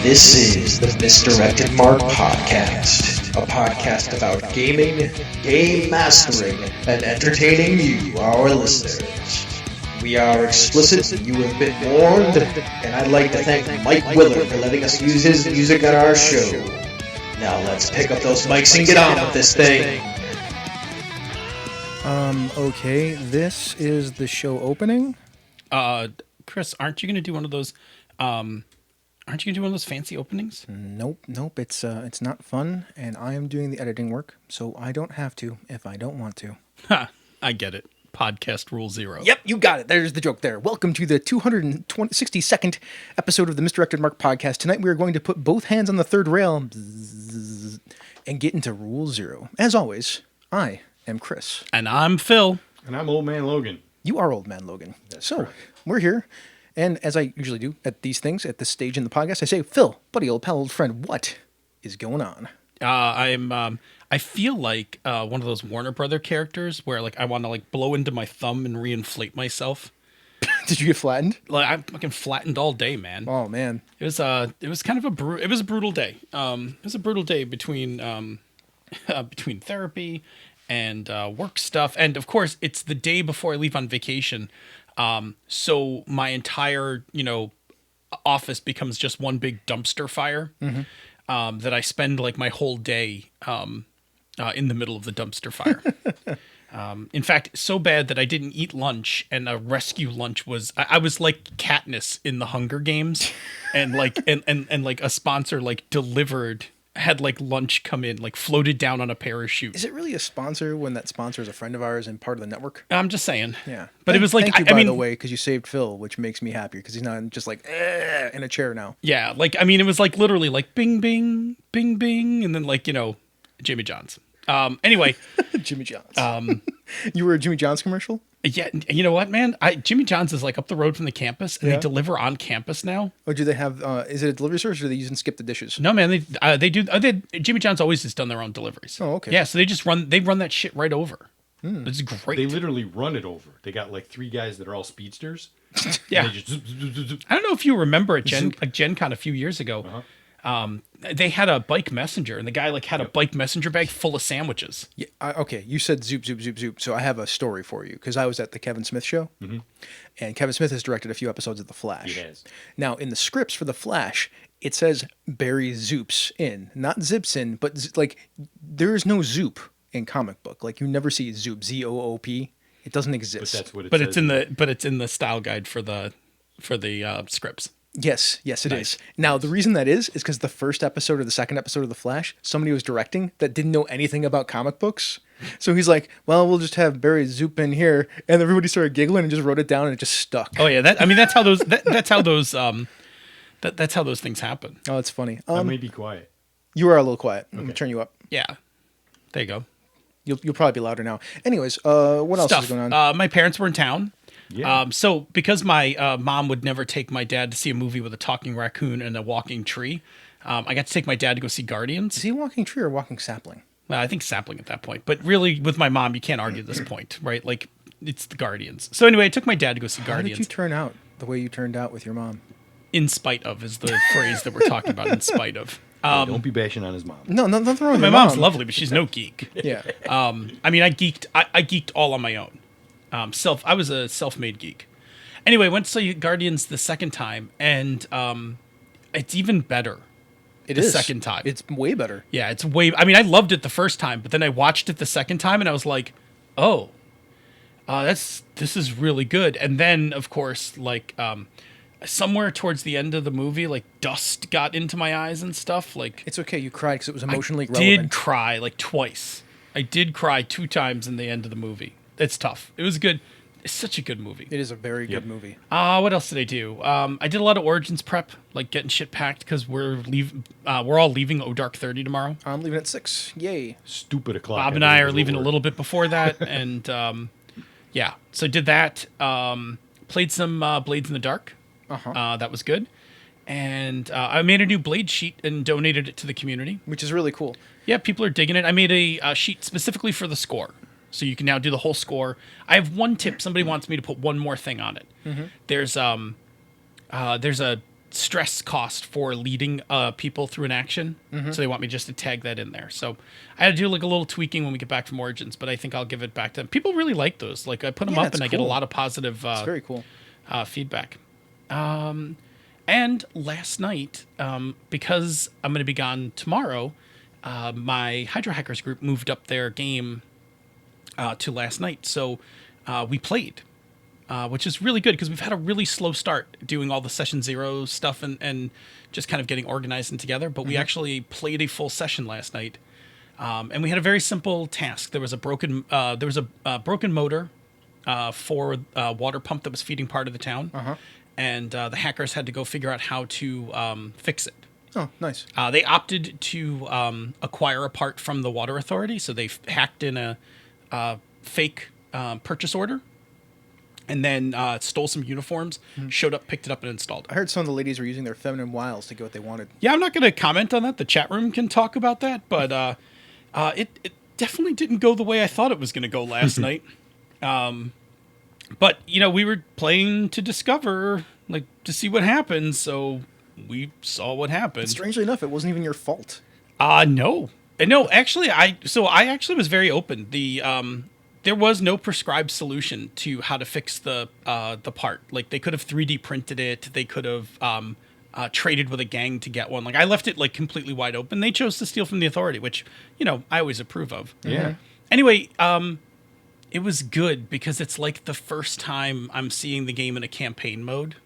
This is the Misdirected Mark Podcast, a podcast about gaming, game mastering, and entertaining you, our listeners. We are explicit, and you have been warned, and I'd like to thank Mike Willard for letting us use his music on our show. Now let's pick up those mics and get on with this thing. Okay, this is the show opening. Chris, aren't you going to do one of those, fancy openings? Nope, it's not fun, and I am doing the editing work, so I don't have to if I don't want to. Ha, I get it. Podcast rule 0. Yep, you got it. There's the joke there. Welcome to the 262nd episode of the Misdirected Mark Podcast. Tonight we are going to put both hands on the third rail and get into rule 0. As always, I am Chris. And I'm Phil. And I'm Old Man Logan. You are Old Man Logan. That's so, correct. We're here, and as I usually do at these things, at this stage in the podcast, I say, Phil, buddy, old pal, old friend, what is going on? I feel like one of those Warner Brother characters where like I want to like blow into my thumb and reinflate myself. Did you get flattened? Like I'm fucking flattened all day, man. Oh man, it was kind of a brutal day. It was a brutal day between therapy and work stuff, and of course it's the day before I leave on vacation. So my entire office becomes just one big dumpster fire. Mm-hmm. That I spend like my whole day in the middle of the dumpster fire. In fact, so bad that I didn't eat lunch, and a rescue lunch was I was like Katniss in the Hunger Games, and like and like a sponsor like had like lunch come in, like floated down on a parachute. Is it really a sponsor when that sponsor is a friend of ours and part of the network? I'm just saying. Yeah, but it was like thank you, by the way, because you saved Phil, which makes me happy because he's not just like in a chair now. Yeah, like I mean, it was like literally like bing bing bing bing, and then like Jimmy John's. Anyway, Jimmy John's. You were a Jimmy John's commercial? Yeah, you know what, man? Jimmy John's is like up the road from the campus, and they deliver on campus now. Oh, do they have? Is it a delivery service, or are they using Skip the Dishes? No, man, they do. Jimmy John's always has done their own deliveries. Oh, okay. Yeah, so they run that shit right over. It's great. They literally run it over. They got like 3 guys that are all speedsters. Yeah. They just zoop, zoop, zoop, zoop. I don't know if you remember at Gen Con a few years ago. Uh-huh. They had a bike messenger, and the guy like had a bike messenger bag full of sandwiches. Yeah, okay, you said zoop, zoop, zoop, zoop. So I have a story for you because I was at the Kevin Smith show, and Kevin Smith has directed a few episodes of The Flash. He has. Now, in the scripts for The Flash, it says Barry Zoops in, not zips in, but like there is no zoop in comic book. Like you never see zoop, Z-O-O-P. It doesn't exist. But that's what it But says. it's in the style guide for the scripts. Yes, it Nice. is. Now, the reason that is because the first episode or the second episode of The Flash, somebody was directing that didn't know anything about comic books. So he's like, well, we'll just have Barry Zoop in here. And everybody started giggling and just wrote it down and it just stuck. Oh yeah, that's how those that's how those things happen. Oh, it's funny. I may be quiet. You are a little quiet. I'm going to turn you up. Yeah, there you go. You'll probably be louder now. Anyways, what else is going on? My parents were in town. Yeah. So because my mom would never take my dad to see a movie with a talking raccoon and a walking tree, I got to take my dad to go see Guardians. Is he a walking tree or a walking sapling? Well, I think sapling at that point. But really, with my mom, you can't argue this point, right? Like, it's the Guardians. So anyway, I took my dad to go see Guardians. How did you turn out the way you turned out with your mom? In spite of is the phrase that we're talking about, in spite of. Don't be bashing on his mom. No, nothing wrong with My your mom's mom. lovely, but she's no geek. Yeah. I mean, I geeked all on my own. I was a self-made geek. Anyway, went to see Guardians the second time, and it's even better. The second time. It's way better. Yeah, it's way. I mean, I loved it the first time, but then I watched it the second time, and I was like, "Oh, this is really good." And then, of course, like somewhere towards the end of the movie, like dust got into my eyes and stuff. Like It's okay. You cried because it was emotionally I relevant. did cry like twice. I did cry 2 times in the end of the movie. It's tough. It was good. It's such a good movie. It is a very good movie. What else did I do? I did a lot of Origins prep, like getting shit packed because we're all leaving O Dark 30 tomorrow. I'm leaving at 6. Yay. Stupid o'clock. Bob and I are leaving a little bit before that, and yeah, so did that. Played some Blades in the Dark. That was good, and I made a new Blade sheet and donated it to the community, Which is really cool. Yeah, people are digging it. I made a sheet specifically for the score. So you can now do the whole score. I have one tip. Somebody wants me to put one more thing on it. Mm-hmm. There's a stress cost for leading people through an action. So they want me just to tag that in there. So I had to do like a little tweaking when we get back from Origins, but I think I'll give it back to them. People really like those. Like I put them Yeah, up it's and I get a cool. lot of positive It's very cool. feedback. And last night, because I'm going to be gone tomorrow, my Hydro Hackers group moved up their game to last night. So we played, which is really good because we've had a really slow start doing all the session 0 stuff and just kind of getting organized and together. But we actually played a full session last night. And we had a very simple task. There was a broken motor for a water pump that was feeding part of the town. And the hackers had to go figure out how to fix it. Oh, nice. They opted to acquire a part from the water authority, so they hacked in a fake purchase order, and then stole some uniforms, showed up, picked it up, and installed it. I heard some of the ladies were using their feminine wiles to get what they wanted. Yeah, I'm not going to comment on that. The chat room can talk about that, but it definitely didn't go the way I thought it was going to go last night. But, we were playing to discover, like, to see what happens, so we saw what happened. Strangely enough, it wasn't even your fault. No. No, actually, I actually was very open. There was no prescribed solution to how to fix the part. Like, they could have 3D printed it. They could have traded with a gang to get one. Like, I left it, like, completely wide open. They chose to steal from the authority, which, I always approve of. Yeah. Anyway, it was good because it's like the first time I'm seeing the game in a campaign mode,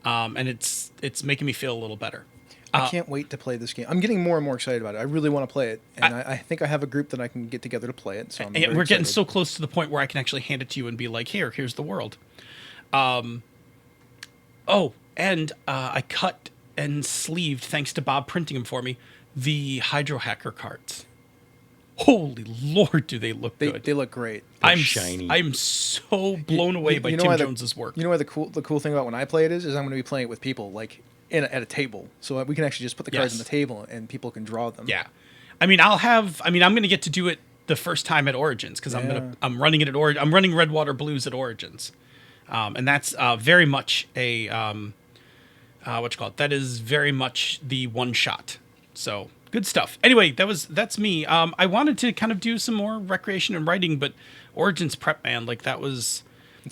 and it's making me feel a little better. I can't wait to play this game. I'm getting more and more excited about it. I really want to play it, and I think I have a group that I can get together to play it. So we're getting so close to the point where I can actually hand it to you and be like, here's the world. And I cut and sleeved, thanks to Bob printing them for me, the Hydro Hacker cards. Holy Lord, do they look good. They look great. They're shiny. I'm so blown away by Tim Jones's work. You know why the cool thing about when I play it is I'm going to be playing it with people, like, at a table. So we can actually just put the cards on the table and people can draw them. Yeah. I'm going to get to do it the first time at Origins because I'm running it at Origins. I'm running Red Water Blues at Origins. And that's very much a, that is very much the one shot. So good stuff. Anyway, that's me. I wanted to kind of do some more recreation and writing, but Origins prep, man, like it's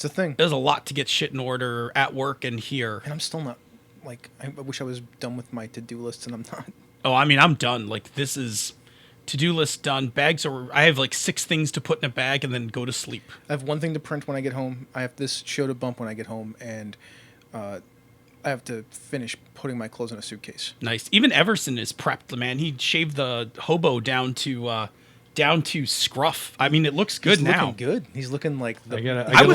a thing. There's a lot to get shit in order at work and here. And I'm still not, like, I wish I was done with my to-do list, and I'm not. Oh, I'm done. Like, this is to-do list done. I have like 6 things to put in a bag and then go to sleep. I have one thing to print when I get home. I have this show to bump when I get home, and I have to finish putting my clothes in a suitcase. Nice. Even Everson is prepped, man. He shaved the hobo down to scruff. I mean, it looks good now. He's looking good. He's looking like I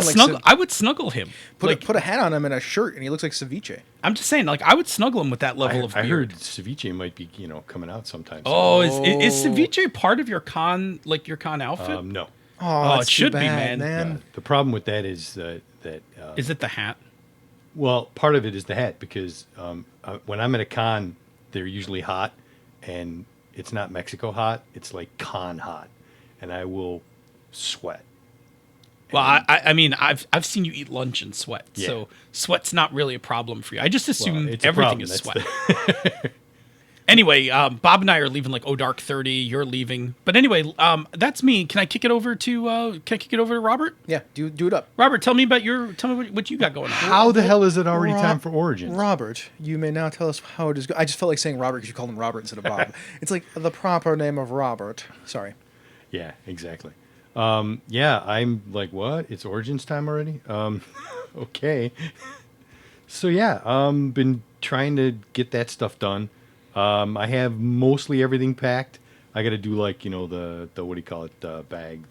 would snuggle him. Put a hat on him and a shirt, and he looks like ceviche. I'm just saying, like, I would snuggle him with that level of beard. I heard ceviche might be, coming out sometime. Oh, is ceviche part of your con outfit? No. Oh, it should be, man. The problem with that is that is it the hat? Well, part of it is the hat because when I'm at a con, they're usually hot, and it's not Mexico hot. It's like con hot, and I will sweat. Well, I mean, I've seen you eat lunch and sweat, so sweat's not really a problem for you. I just assume everything is sweat. Anyway, Bob and I are leaving like dark 30. You're leaving, but anyway, that's me. Can I kick it over to Robert? Yeah, do it up. Robert, tell me what you got going on. How the hell is it already time for Origins? Robert, you may now tell us how it is. I just felt like saying Robert because you called him Robert instead of Bob. It's like the proper name of Robert. Sorry. Yeah, exactly. I'm like, what? It's Origins time already? Okay. So been trying to get that stuff done. I have mostly everything packed. I got to do like, the what do you call it? The bag,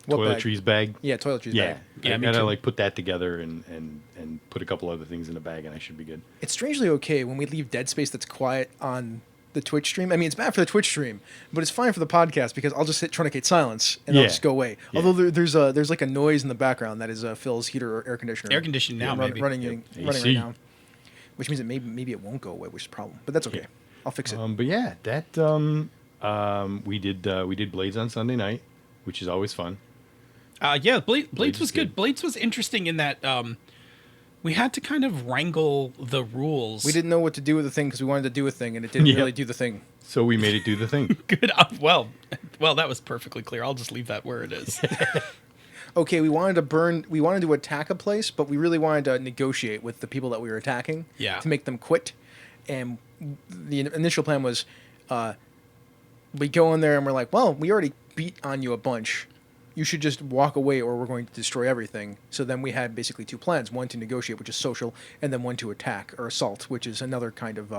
toiletries bag. Yeah, toiletries bag. Yeah, I gotta like put that together and put a couple other things in the bag, and I should be good. It's strangely okay when we leave dead space that's quiet on the Twitch stream. I mean, it's bad for the Twitch stream, but it's fine for the podcast because I'll just hit Tourniquet silence and I'll just go away. Yeah. Although there's like a noise in the background that is Phil's heater or air conditioner. Air conditioning now, maybe. running right now, which means that maybe it won't go away, which is a problem. But that's okay. I'll fix it. But yeah, that we did Blades on Sunday night, which is always fun. Yeah, Blades is was good. good. Blades was interesting in that we had to kind of wrangle the rules. We didn't know what to do with the thing because we wanted to do a thing, and it didn't Yep. really do the thing. So we made it do the thing. Good. Well, that was perfectly clear. I'll just leave that where it is. Okay, we wanted to attack a place, but we really wanted to negotiate with the people that we were attacking Yeah. to make them quit. And the initial plan was we go in there and we're like, well, we already beat on you a bunch. You should just walk away or we're going to destroy everything. So then we had basically two plans, one to negotiate, which is social, and then one to attack or assault, which is another kind of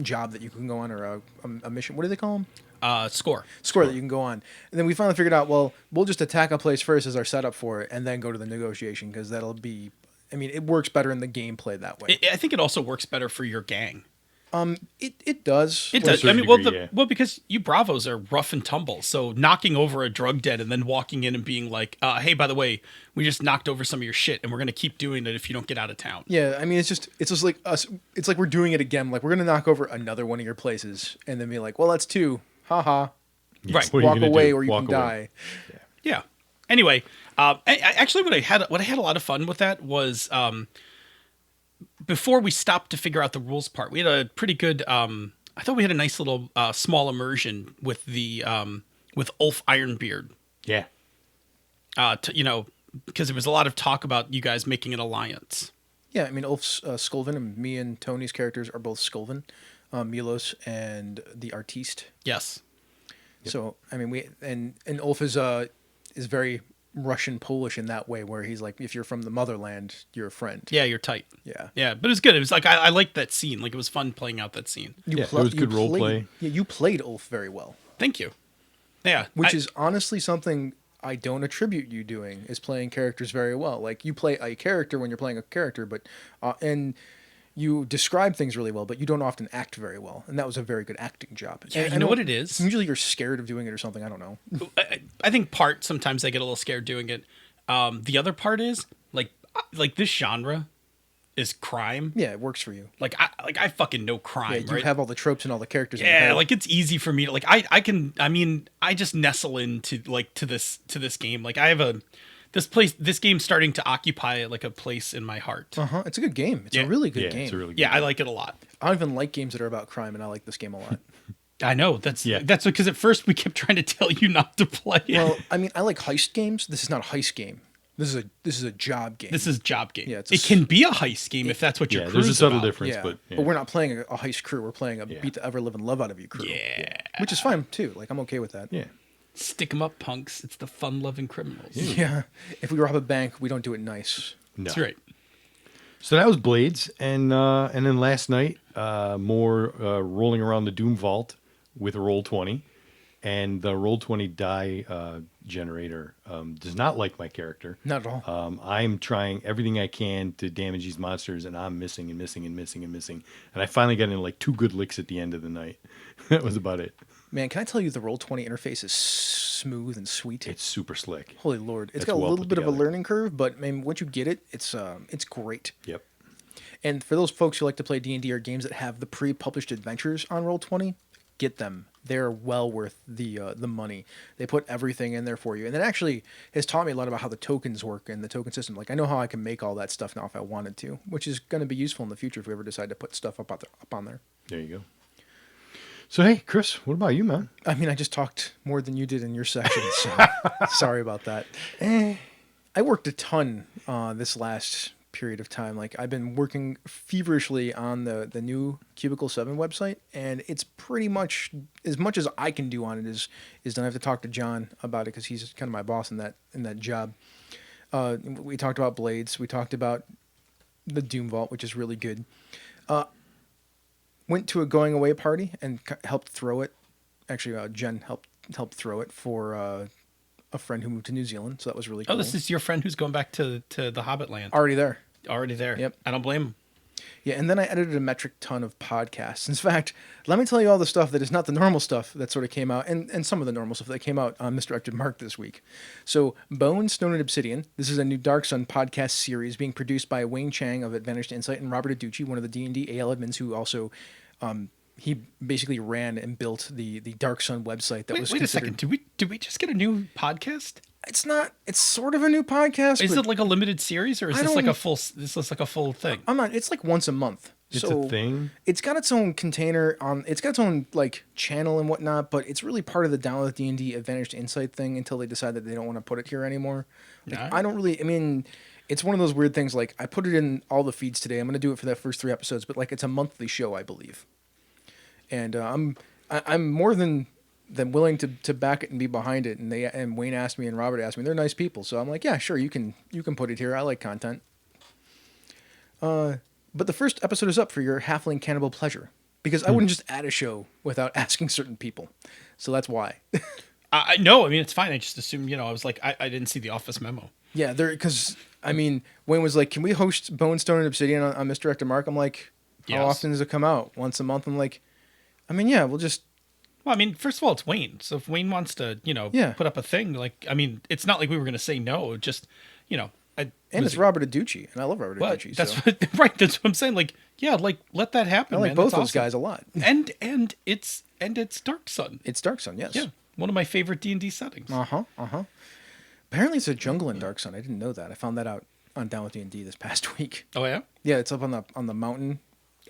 job that you can go on, or a mission. What do they call them? Score. Score that you can go on. And then we finally figured out, well, we'll just attack a place first as our setup for it and then go to the negotiation, because that'll be, I mean, it works better in the gameplay that way. I think it also works better for your gang. It does. It To a does. I certain mean, degree, yeah. well, because you Bravos are rough and tumble. So knocking over a drug den and then walking in and being like, "Hey, by the way, we just knocked over some of your shit, and we're gonna keep doing it if you don't get out of town." Yeah, I mean, it's just like us. It's like we're doing it again. Like, we're gonna knock over another one of your places, and then be like, well, that's two. Ha. Yeah, Right. what are you Walk gonna away do? or you Walk can away. die. Yeah. Anyway, actually, what I had a lot of fun with that was before we stopped to figure out the rules part. We had a pretty good. I thought we had a nice little small immersion with the with Ulf Ironbeard. Yeah. Because there was a lot of talk about you guys making an alliance. Yeah, I mean, Ulf's Skulven, and me and Tony's characters are both Skulven, Milos and the artiste. Yes. So I mean, and Ulf is very Russian Polish in that way, where he's like, if you're from the motherland, you're a friend. Yeah, you're tight. Yeah. Yeah, but it was good. It was like I liked that scene. Like, it was fun playing out that scene. Yeah, it was good role play. Yeah, you played Ulf very well, Thank you. Yeah, which is honestly something I don't attribute you doing, is playing characters very well. Like, you play a character when you're playing a character, but and you describe things really well, but you don't often act very well, and that was a very good acting job. Yeah, And you I know what it is? Usually you're scared of doing it or something. I don't know. I think sometimes I get a little scared doing it. The other part is like this genre is crime. Yeah, it works for you. I fucking know crime. Yeah, you right? have all the tropes and all the characters. in your Yeah, head. like, it's easy for me to I just nestle into to this game. Like, I have this game's starting to occupy like a place in my heart. It's a good game. It's Yeah. a really good Yeah, game. it's a really good Yeah, I game. like it a lot. I don't even like games that are about crime, and I like this game a lot. I know that's because at first we kept trying to tell you not to play it. Well, I mean, I like heist games. This is not a heist game. This is a job game. This is job game. Yeah, it can be a heist game if that's what your Yeah, crew's there's a subtle about. difference, yeah, but we're not playing a heist crew. We're playing a Yeah. beat the ever living love out of you crew. Yeah. Which is fine too. Like, I'm okay with that. yeah. Stick 'em up, punks. It's the fun-loving criminals. Yeah. If we rob a bank, we don't do it nice. No. That's right. So that was Blades, and then last night, more rolling around the Doom Vault with Roll20, and the Roll20 die generator does not like my character. Not at all. I'm trying everything I can to damage these monsters, and I'm missing and missing and missing and missing. And I finally got in like 2 good licks at the end of the night. That was about it. Man, can I tell you, the Roll20 interface is smooth and sweet. It's super slick. Holy Lord. It's It's got a well little put bit of a together. learning curve, but man, once you get it, it's great. Yep. And for those folks who like to play D&D or games that have the pre-published adventures on Roll20, get them. They're well worth the money. They put everything in there for you. And it actually has taught me a lot about how the tokens work and the token system. Like, I know how I can make all that stuff now if I wanted to, which is going to be useful in the future if we ever decide to put stuff up on there. There you go. So, hey, Chris, what about you, man? I mean, I just talked more than you did in your section, so sorry about that. I worked a ton this last period of time. Like, I've been working feverishly on the new Cubicle 7 website, and it's pretty much as I can do on it is done. I have to talk to John about it because he's kind of my boss in that job. We talked about Blades. We talked about the Doom Vault, which is really good. Went to a going away party and helped throw it. Actually, Jen helped throw it for a friend who moved to New Zealand, so that was really cool. Oh, this is your friend who's going back to the Hobbit land. Already there. Already there. Yep. I don't blame him. Yeah, and then I edited a metric ton of podcasts. In fact, let me tell you all the stuff that is not the normal stuff that sort of came out, and some of the normal stuff that came out on Misdirected Mark this week. So, Bone, Stone, and Obsidian. This is a new Dark Sun podcast series being produced by Wayne Chang of Advantage to Insight and Robert Aducci, one of the D&D AL admins who also he basically ran and built the Dark Sun website that was Wait a considered. second. Did we just get a new podcast? It's not. It's sort of a new podcast. Is but it like a limited series, or is I this like don't- a full? This is like a full thing. I'm not. It's like once a month. It's So a thing. It's got its own container on. It's got its own like channel and whatnot, but it's really part of the Download D&D Advantage to Insight thing until they decide that they don't want to put it here anymore. Like, Yeah. I don't really. I mean, it's one of those weird things. Like I put it in all the feeds today. I'm going to do it for the first 3 episodes, but like it's a monthly show, I believe. And I'm more than willing to back it and be behind it. And Wayne asked me and Robert asked me. They're nice people, so I'm like, yeah, sure, you can put it here. I like content. But the first episode is up for your halfling cannibal pleasure because I wouldn't just add a show without asking certain people, so that's why. I no, I mean it's fine. I just assumed, I was like, I didn't see the Office memo. Yeah, because I mean, Wayne was like, "Can we host Bone Stone and Obsidian on Misdirected Mark?" I'm like, "How Yes. often does it come out? Once a month?" I'm like, "I mean, yeah, we'll just." Well, I mean, first of all, it's Wayne. So if Wayne wants to, Yeah. put up a thing, like, I mean, it's not like we were going to say no. Just, And it's Robert Aducci, and I love Robert But Aducci. that's So what, right. That's what I'm saying. Like, yeah, like let that happen. I like man. both That's those awesome. guys a lot. And it's Dark Sun. It's Dark Sun, yes. Yeah, one of my favorite D&D settings. Apparently, it's a jungle in Dark Sun. I didn't know that. I found that out on Down with D&D this past week. Oh yeah, Yeah, it's up on the mountain.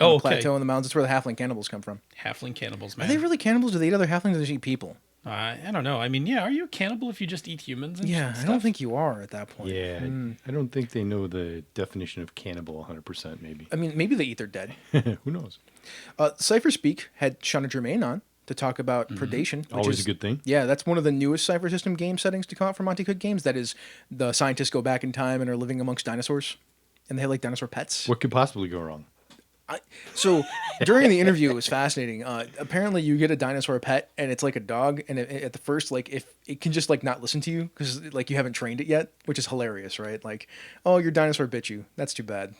Oh, the okay. plateau in the mountains. That's where the halfling cannibals come from. halfling cannibals, Are man. they really cannibals? Do they eat other halflings or do they just eat people? I don't know. I mean, yeah, are you a cannibal if you just eat humans? And Yeah, I stuff? don't think you are at that point. Yeah, I don't think they know the definition of cannibal 100%. Maybe. I mean, maybe they eat their dead. Who knows? Cypher Speak had Shauna Germain on to talk about predation. Which Always is a good thing. Yeah, that's one of the newest Cypher System game settings to come out from Monty Cook Games. That is, the scientists go back in time and are living amongst dinosaurs, and they have like dinosaur pets. What could possibly go wrong? So during the interview, it was fascinating. Apparently, you get a dinosaur pet, and it's like a dog. And at the first, like, if it can just like not listen to you because like you haven't trained it yet, which is hilarious, right? Like, oh, your dinosaur bit you. That's too bad.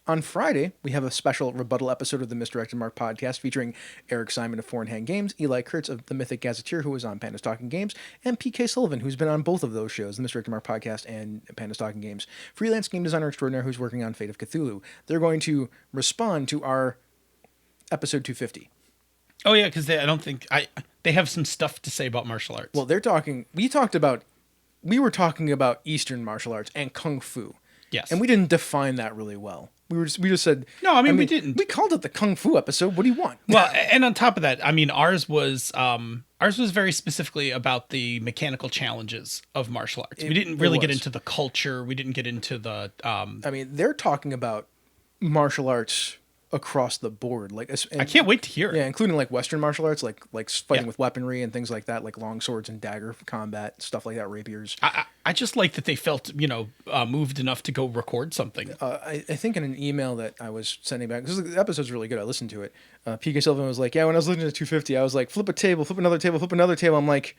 On Friday, we have a special rebuttal episode of the Misdirected Mark podcast featuring Eric Simon of Four in Hand Games, Eli Kurtz of The Mythic Gazetteer, who was on Pandas Talking Games, and PK Sullivan, who's been on both of those shows, the Misdirected Mark podcast and Pandas Talking Games. Freelance game designer extraordinaire who's working on Fate of Cthulhu. They're going to respond to our episode 250. Oh yeah, because I don't think they have some stuff to say about martial arts. Well, we were talking about Eastern martial arts and Kung Fu. Yes. And we didn't define that really well. We just said No, I mean, we didn't. We called it the Kung Fu episode. What do you want? Well, and on top of that, I mean, ours was very specifically about the mechanical challenges of martial arts. We didn't really get was. into the culture. We didn't get into the I mean, they're talking about martial arts across the board. Like, I can't wait to hear it. Yeah, including like Western martial arts, like fighting Yeah. with weaponry and things like that, like long swords and dagger combat, stuff like that, rapiers. I just like that they felt, moved enough to go record something. I think in an email that I was sending back, because the episode's really good, I listened to it. PK Sullivan was like, yeah, when I was listening to 250, I was like, flip a table, flip another table, flip another table. I'm like,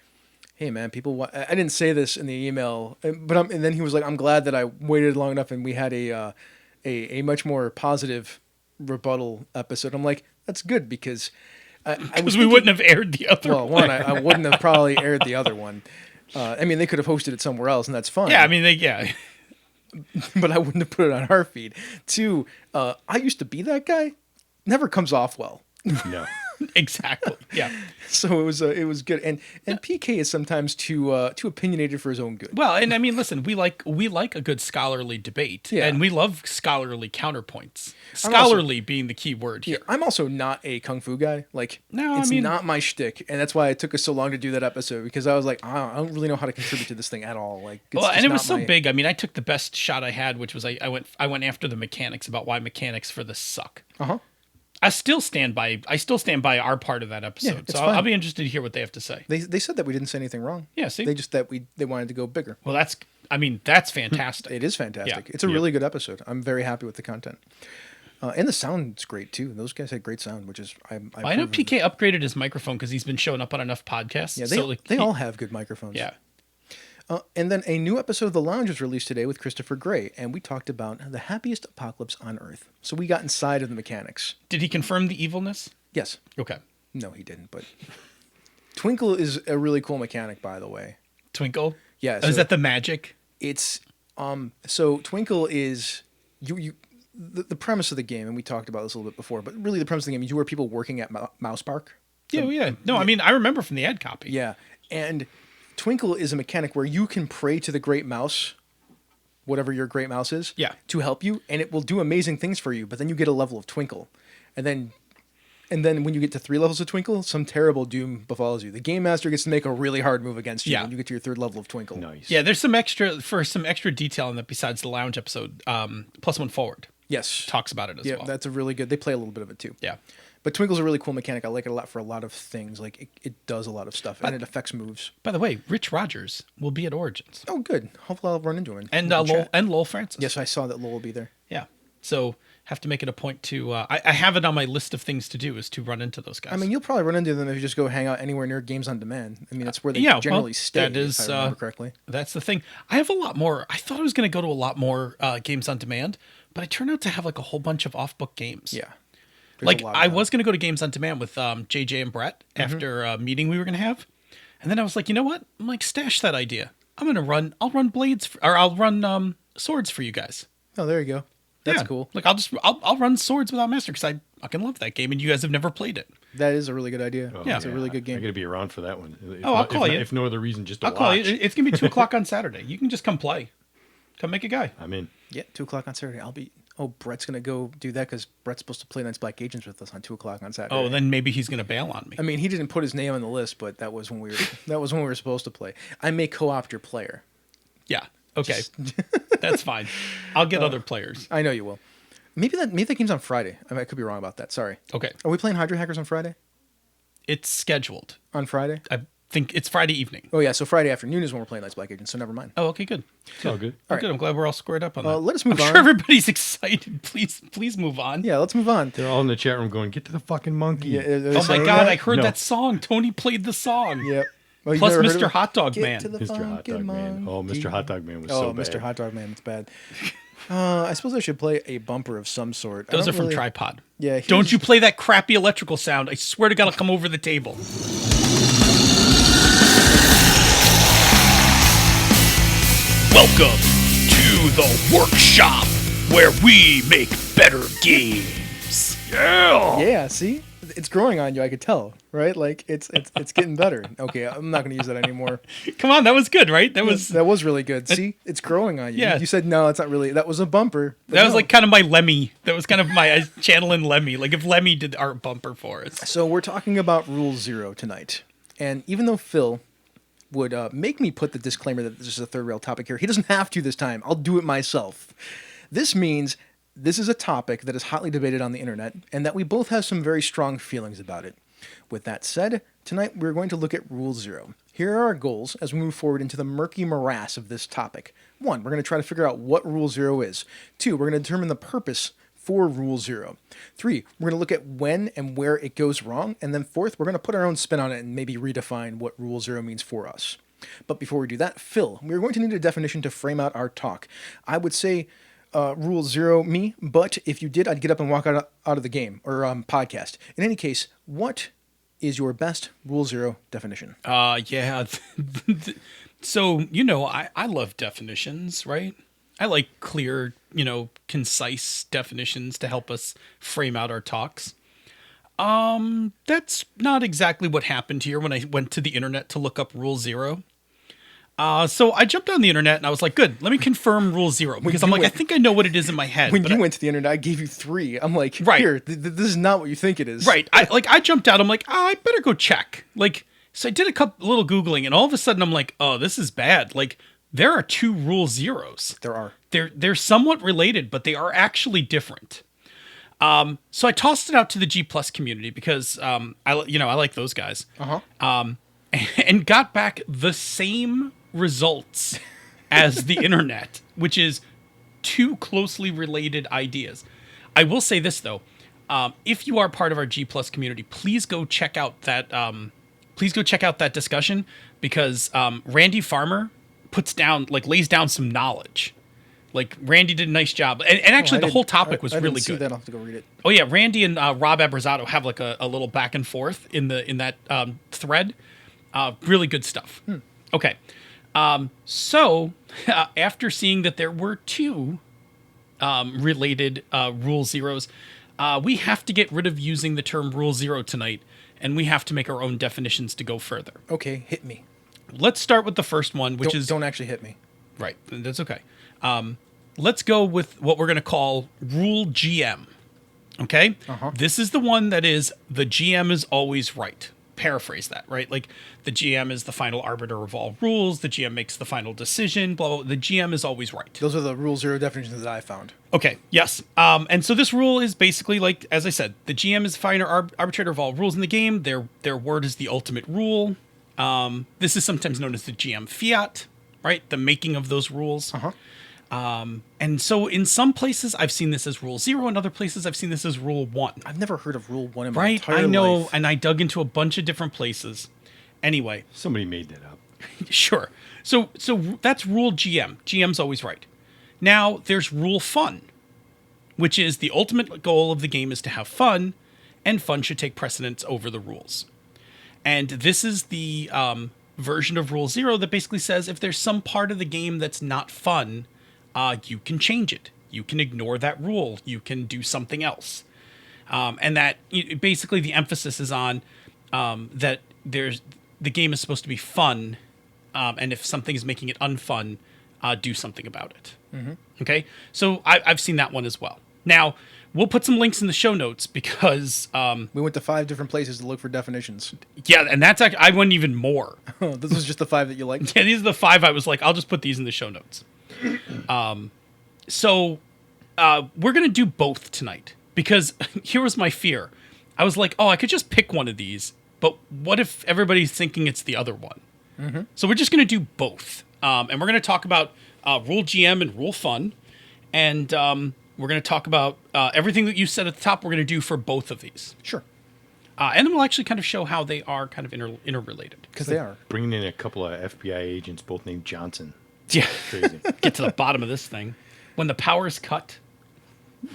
hey man, I didn't say this in the email, but and then he was like, I'm glad that I waited long enough and we had a much more positive rebuttal episode. I'm like, that's good because Because we wouldn't have aired the other well, one. I wouldn't have probably aired the other one. I mean, they could have hosted it somewhere else, and that's fine. Yeah, I mean, yeah. But I wouldn't have put it on our feed. Two, I used to be that guy. Never comes off well. No. Exactly. Yeah. So it was good. And PK is sometimes too opinionated for his own good. Well, and I mean, listen, we like a good scholarly debate, Yeah. and we love scholarly counterpoints. I'm also- Scholarly being the key word here. I'm also not a kung fu guy. Like, No, I it's mean- not my shtick, and that's why it took us so long to do that episode because I was like, I don't really know how to contribute to this thing at all. Like, it's Well, just and it was not so my- big. I mean, I took the best shot I had, which was I went after the mechanics about why mechanics for this suck. Uh-huh. I still stand by our part of that episode. it's So I'll fine. be interested to hear what they have to say. They said that we didn't say anything wrong. Yeah, see? They just that they wanted to go bigger. Well, that's fantastic. It is fantastic. Yeah. It's a really good episode. I'm very happy with the content. And the sound's great too. Those guys had great sound, which is I know approve of. PK upgraded his microphone because he's been showing up on enough podcasts. Yeah, so, they all have good microphones. Yeah. And then a new episode of The Lounge was released today with Christopher Gray, and we talked about the happiest apocalypse on Earth. So we got inside of the mechanics. Did he confirm the evilness? Yes. Okay. No, he didn't, but Twinkle is a really cool mechanic, by the way. Twinkle? Yeah. Oh, is that the magic? It's so Twinkle is you the premise of the game, and we talked about this a little bit before, but really the premise of the game is you are people working at Mouse Park. Yeah. No, I mean, I remember from the ad copy. Yeah. And Twinkle is a mechanic where you can pray to the great mouse, whatever your great mouse is, Yeah. to help you, and it will do amazing things for you, but then you get a level of Twinkle. And then when you get to 3 levels of Twinkle, some terrible doom befalls you. The Game Master gets to make a really hard move against you when you get to your 3rd level of Twinkle. Nice. Yeah, there's some extra detail in that besides the lounge episode. Plus One Forward Yes. talks about it as well. Yeah, that's a really good. They play a little bit of it too. Yeah. But Twinkle's a really cool mechanic. I like it a lot for a lot of things. Like it does a lot of stuff, and it affects moves. By the way, Rich Rogers will be at Origins. Oh, good. Hopefully I'll run into him. And Lowell Francis. Yes, I saw that Lowell will be there. Yeah. So have to make it a point to. I have it on my list of things to do is to run into those guys. I mean, you'll probably run into them if you just go hang out anywhere near Games on Demand. I mean, that's where they generally stay. That is, if I remember correctly. That's the thing. I have a lot more. I thought I was going to go to a lot more Games on Demand, but I turned out to have like a whole bunch of off-book games. Yeah. Like I was going to go to Games on Demand with JJ and Brett after a meeting we were going to have, and then I was like, you know what? I'm like, stash that idea. I'll run blades I'll run swords for you guys. Oh, there you go. That's cool. Like I'll run Swords Without Master because I fucking love that game and you guys have never played it. That is a really good idea. Oh, Yeah. It's a really good I game. got to be around for that one. I'll call you. If no other reason, just to I'll watch. call you. It's gonna be 2:00 on Saturday. You can just come play. Come make a guy. I'm in. Yeah, 2:00 on Saturday. Brett's going to go do that because Brett's supposed to play Night's Black Agents with us on 2:00 on Saturday. Oh, then maybe he's gonna bail on me. I mean, he didn't put his name on the list, but that was when we were supposed to play. I may co-opt your player. Yeah. Okay. That's fine. I'll get other players. I know you will. Maybe that game's on Friday. I could be wrong about that. Sorry. Okay. Are we playing Hydra Hackers on Friday? It's scheduled. On Friday? I think it's Friday evening. Oh yeah, so Friday afternoon is when we're playing Night's Black Agents. So never mind. Oh, okay, good. It's all good. All right. Good. I'm glad we're all squared up on that. Let us move I'm on. sure everybody's excited. Please move on. Yeah, let's move on. They're all in the chat room going, "Get to the fucking monkey." Yeah, Oh my God! I heard No. that song. Tony played the song. Yep. Oh, you Plus never heard of Mr. it? Hot Dog Get Man. to the Mr. Hot funky Dog Man. Oh, monkey. Mr. Hot Dog Man was Oh, so bad. Mr. Hot Dog Man, it's bad. I suppose I should play a bumper of some sort. Those are from Tripod. Yeah. Don't you play that crappy electrical sound. I swear to God, I'll come over the table. Welcome to the workshop where we make better games. Yeah. Yeah. See, it's growing on you. I could tell, right? Like it's getting better. Okay, I'm not going to use that anymore. Come on, that was good, right? That was really good. See, it's growing on you. Yeah. You said no, it's not really. That was a bumper. but that was no. like kind of my Lemmy. That was kind of my channeling Lemmy. Like if Lemmy did our bumper for us. So we're talking about Rule 0 tonight, and even though Phil would make me put the disclaimer that this is a third rail topic here, he doesn't have to this time. I'll do it myself. This means this is a topic that is hotly debated on the internet, and that we both have some very strong feelings about it. With that said, tonight we're going to look at Rule 0. Here are our goals as we move forward into the murky morass of this topic. 1, we're going to try to figure out what Rule 0 is. 2, we're going to determine the purpose for Rule 0. 3, we're going to look at when and where it goes wrong. And then 4th, we're going to put our own spin on it and maybe redefine what Rule 0 means for us. But before we do that, Phil, we're going to need a definition to frame out our talk. I would say Rule 0 me, but if you did, I'd get up and walk out of the game or podcast. In any case, what is your best Rule 0 definition? Yeah. So, I love definitions, right? I like clear, concise definitions to help us frame out our talks. That's not exactly what happened here when I went to the internet to look up Rule 0. So I jumped on the internet and I was like, good, let me confirm Rule 0. Because I'm like, I think I know what it is in my head. When you went to the internet, I gave you 3. I'm like, Right. here, this is not what you think it is. Right. I jumped out. I'm like, I better go check. So I did a little Googling and all of a sudden I'm like, oh, this is bad. There are 2 Rule 0s. There are. They're somewhat related, but they are actually different. So I tossed it out to the G+ community because I like those guys. And got back the same results as the internet, which is 2 closely related ideas. I will say this though, if you are part of our G+ community, please go check out that discussion because Randy Farmer lays down some knowledge. Randy did a nice job, and actually the whole topic was really good. That. I'll have to go read it. Oh yeah, Randy and Rob Abrazato have a little back and forth in that thread. Really good stuff. Okay, so after seeing that there were 2 related rule zeros. We have to get rid of using the term rule zero tonight, and we have to make our own definitions to go further. Okay, hit me. Let's start with the first one, which is... Don't actually hit me. Right, that's okay. Let's go with what we're going to call rule GM. Okay? This is the one that is the GM is always right. Paraphrase that, right? Like the GM is the final arbiter of all rules. The GM makes the final decision. Blah, blah, blah. The GM is always right. Those are the rule zero definitions that I found. Okay. Yes. And so this rule is basically like, as I said, the GM is the final arbitrator of all rules in the game. Their word is the ultimate rule. This is sometimes known as the GM fiat, right? The making of those rules. And so in some places I've seen this as rule 0, in other places I've seen this as rule 1. I've never heard of rule 1 in my entire I know, life. and I dug into a bunch of different places. Anyway. Somebody made that up. Sure. So that's rule GM. GM's always right. Now there's rule fun, which is the ultimate goal of the game is to have fun, and fun should take precedence over the rules. And this is the version of rule 0 that basically says if there's some part of the game that's not fun, you can change it. You can ignore that rule. You can do something else. And that basically the emphasis is on that the game is supposed to be fun. And if something is making it unfun, do something about it. Okay. So I've seen that one as well. Now we'll put some links in the show notes because, we went to 5 different places to look for definitions. Yeah. And that's actually, I went even more. This was just the 5 that you liked? Yeah. These are the 5 I was like, I'll just put these in the show notes. So we're going to do both tonight because here was my fear. I was like, I could just pick one of these, but what if everybody's thinking it's the other one? So we're just going to do both. And we're going to talk about rule GM and rule fun. And we're going to talk about everything that you said at the top we're going to do for both of these. Sure. And then we'll actually kind of show how they are kind of interrelated. Because they are. Bringing in a couple of FBI agents, both named Johnson. Yeah. Crazy. Get to the bottom of this thing. When the power is cut,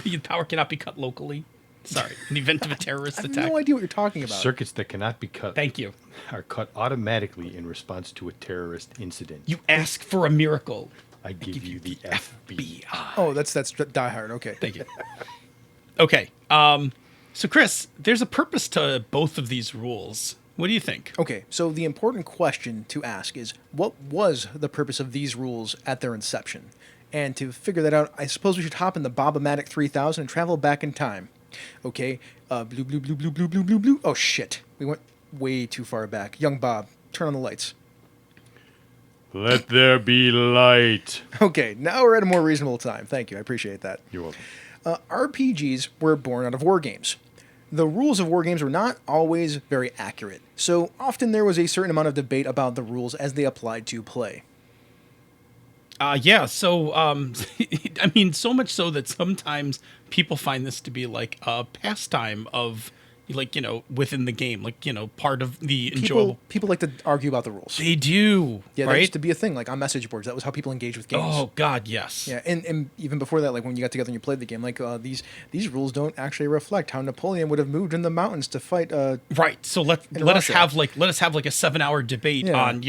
the power cannot be cut locally. Sorry, in the event of a terrorist I have attack. no idea what you're talking about. Circuits that cannot be cut Thank you. are cut automatically in response to a terrorist incident. You ask for a miracle. I give you the FBI. Oh, that's Die Hard. Okay. Thank you. Okay. So Chris, there's a purpose to both of these rules. What do you think? Okay, so the important question to ask is, what was the purpose of these rules at their inception? And to figure that out, I suppose we should hop in the Bob-O-Matic 3000 and travel back in time. Okay, blue, blue, blue, blue, blue, blue, blue, blue. Oh, shit. We went way too far back. Young Bob, turn on the lights. Let there be light. Okay, now we're at a more reasonable time. Thank you, I appreciate that. You're welcome. RPGs were born out of war games. The rules of war games were not always very accurate, so often there was a certain amount of debate about the rules as they applied to play. Yeah, so, I mean, so much so that sometimes people find this to be like a pastime of, like, within the game, like, part of the enjoyable. People like to argue about the rules. They do, Yeah, that right? used to be a thing, like on message boards. That was how people engaged with games. Oh, God, yes. Yeah, and even before that, like when you got together and you played the game, like these rules don't actually reflect how Napoleon would have moved in the mountains to fight. Right. So let us have like a 7-hour debate on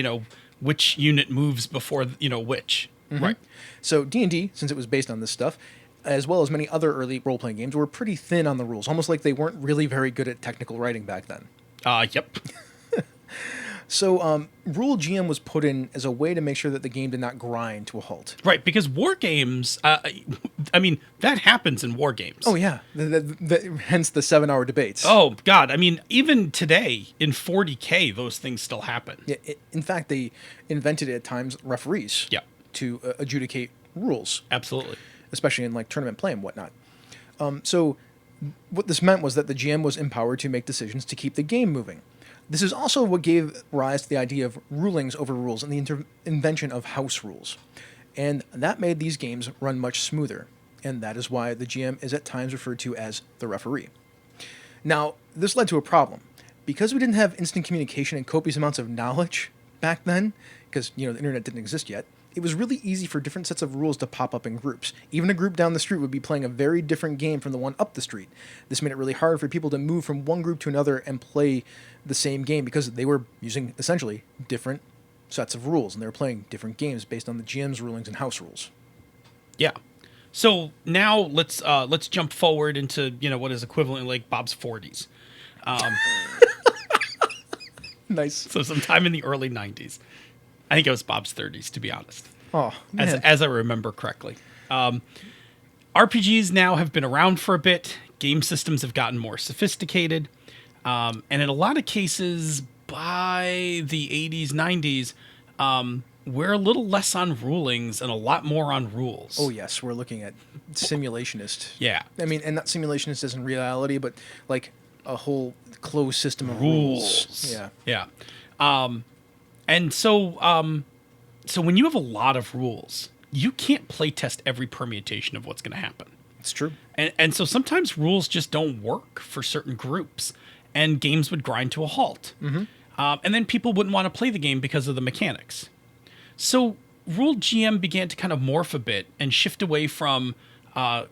which unit moves before which. Right. So D&D, since it was based on this stuff, as well as many other early role-playing games, were pretty thin on the rules, almost like they weren't really very good at technical writing back then. Yep. So Rule GM was put in as a way to make sure that the game did not grind to a halt. Right, because war games, I mean, that happens in war games. Oh, yeah. Hence the 7-hour debates. Oh, God. I mean, even today, in 40K, those things still happen. Yeah, in fact, they invented at times referees to adjudicate rules. Absolutely. Especially in like tournament play and whatnot. So what this meant was that the GM was empowered to make decisions to keep the game moving. This is also what gave rise to the idea of rulings over rules and the invention of house rules. And that made these games run much smoother. And that is why the GM is at times referred to as the referee. Now, this led to a problem. Because we didn't have instant communication and copious amounts of knowledge back then, because the internet didn't exist yet, it was really easy for different sets of rules to pop up in groups. Even a group down the street would be playing a very different game from the one up the street. This made it really hard for people to move from one group to another and play the same game because they were using, essentially, different sets of rules, and they were playing different games based on the GM's rulings and house rules. Yeah. So now let's jump forward into what is equivalent like Bob's 40s. Nice. So sometime in the early 90s. I think it was Bob's 30s, to be honest. Oh, man. As I remember correctly. RPGs now have been around for a bit. Game systems have gotten more sophisticated. And in a lot of cases, by the 80s, 90s, we're a little less on rulings and a lot more on rules. Oh, yes. We're looking at simulationist. Yeah. I mean, and not simulationist as in reality, but like a whole closed system of rules. Yeah. Yeah. And so when you have a lot of rules, you can't playtest every permutation of what's going to happen. It's true. And so sometimes rules just don't work for certain groups, and games would grind to a halt. Mm-hmm. And then people wouldn't want to play the game because of the mechanics. So Rule GM began to kind of morph a bit and shift away from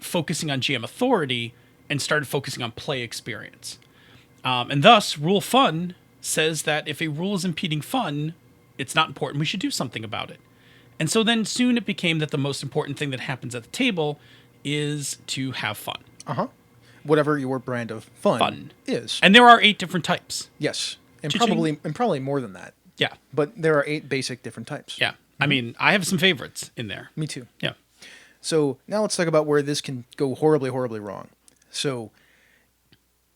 focusing on GM authority and started focusing on play experience. And thus, Rule Fun says that if a rule is impeding fun, it's not important. We should do something about it. And so then soon it became that the most important thing that happens at the table is to have fun. Uh-huh. Whatever your brand of fun is. And there are 8 different types. Yes. And Cha-ching. probably more than that. Yeah. But there are 8 basic different types. Yeah. I mean, I have some favorites in there. Me too. Yeah. So now let's talk about where this can go horribly, horribly wrong. So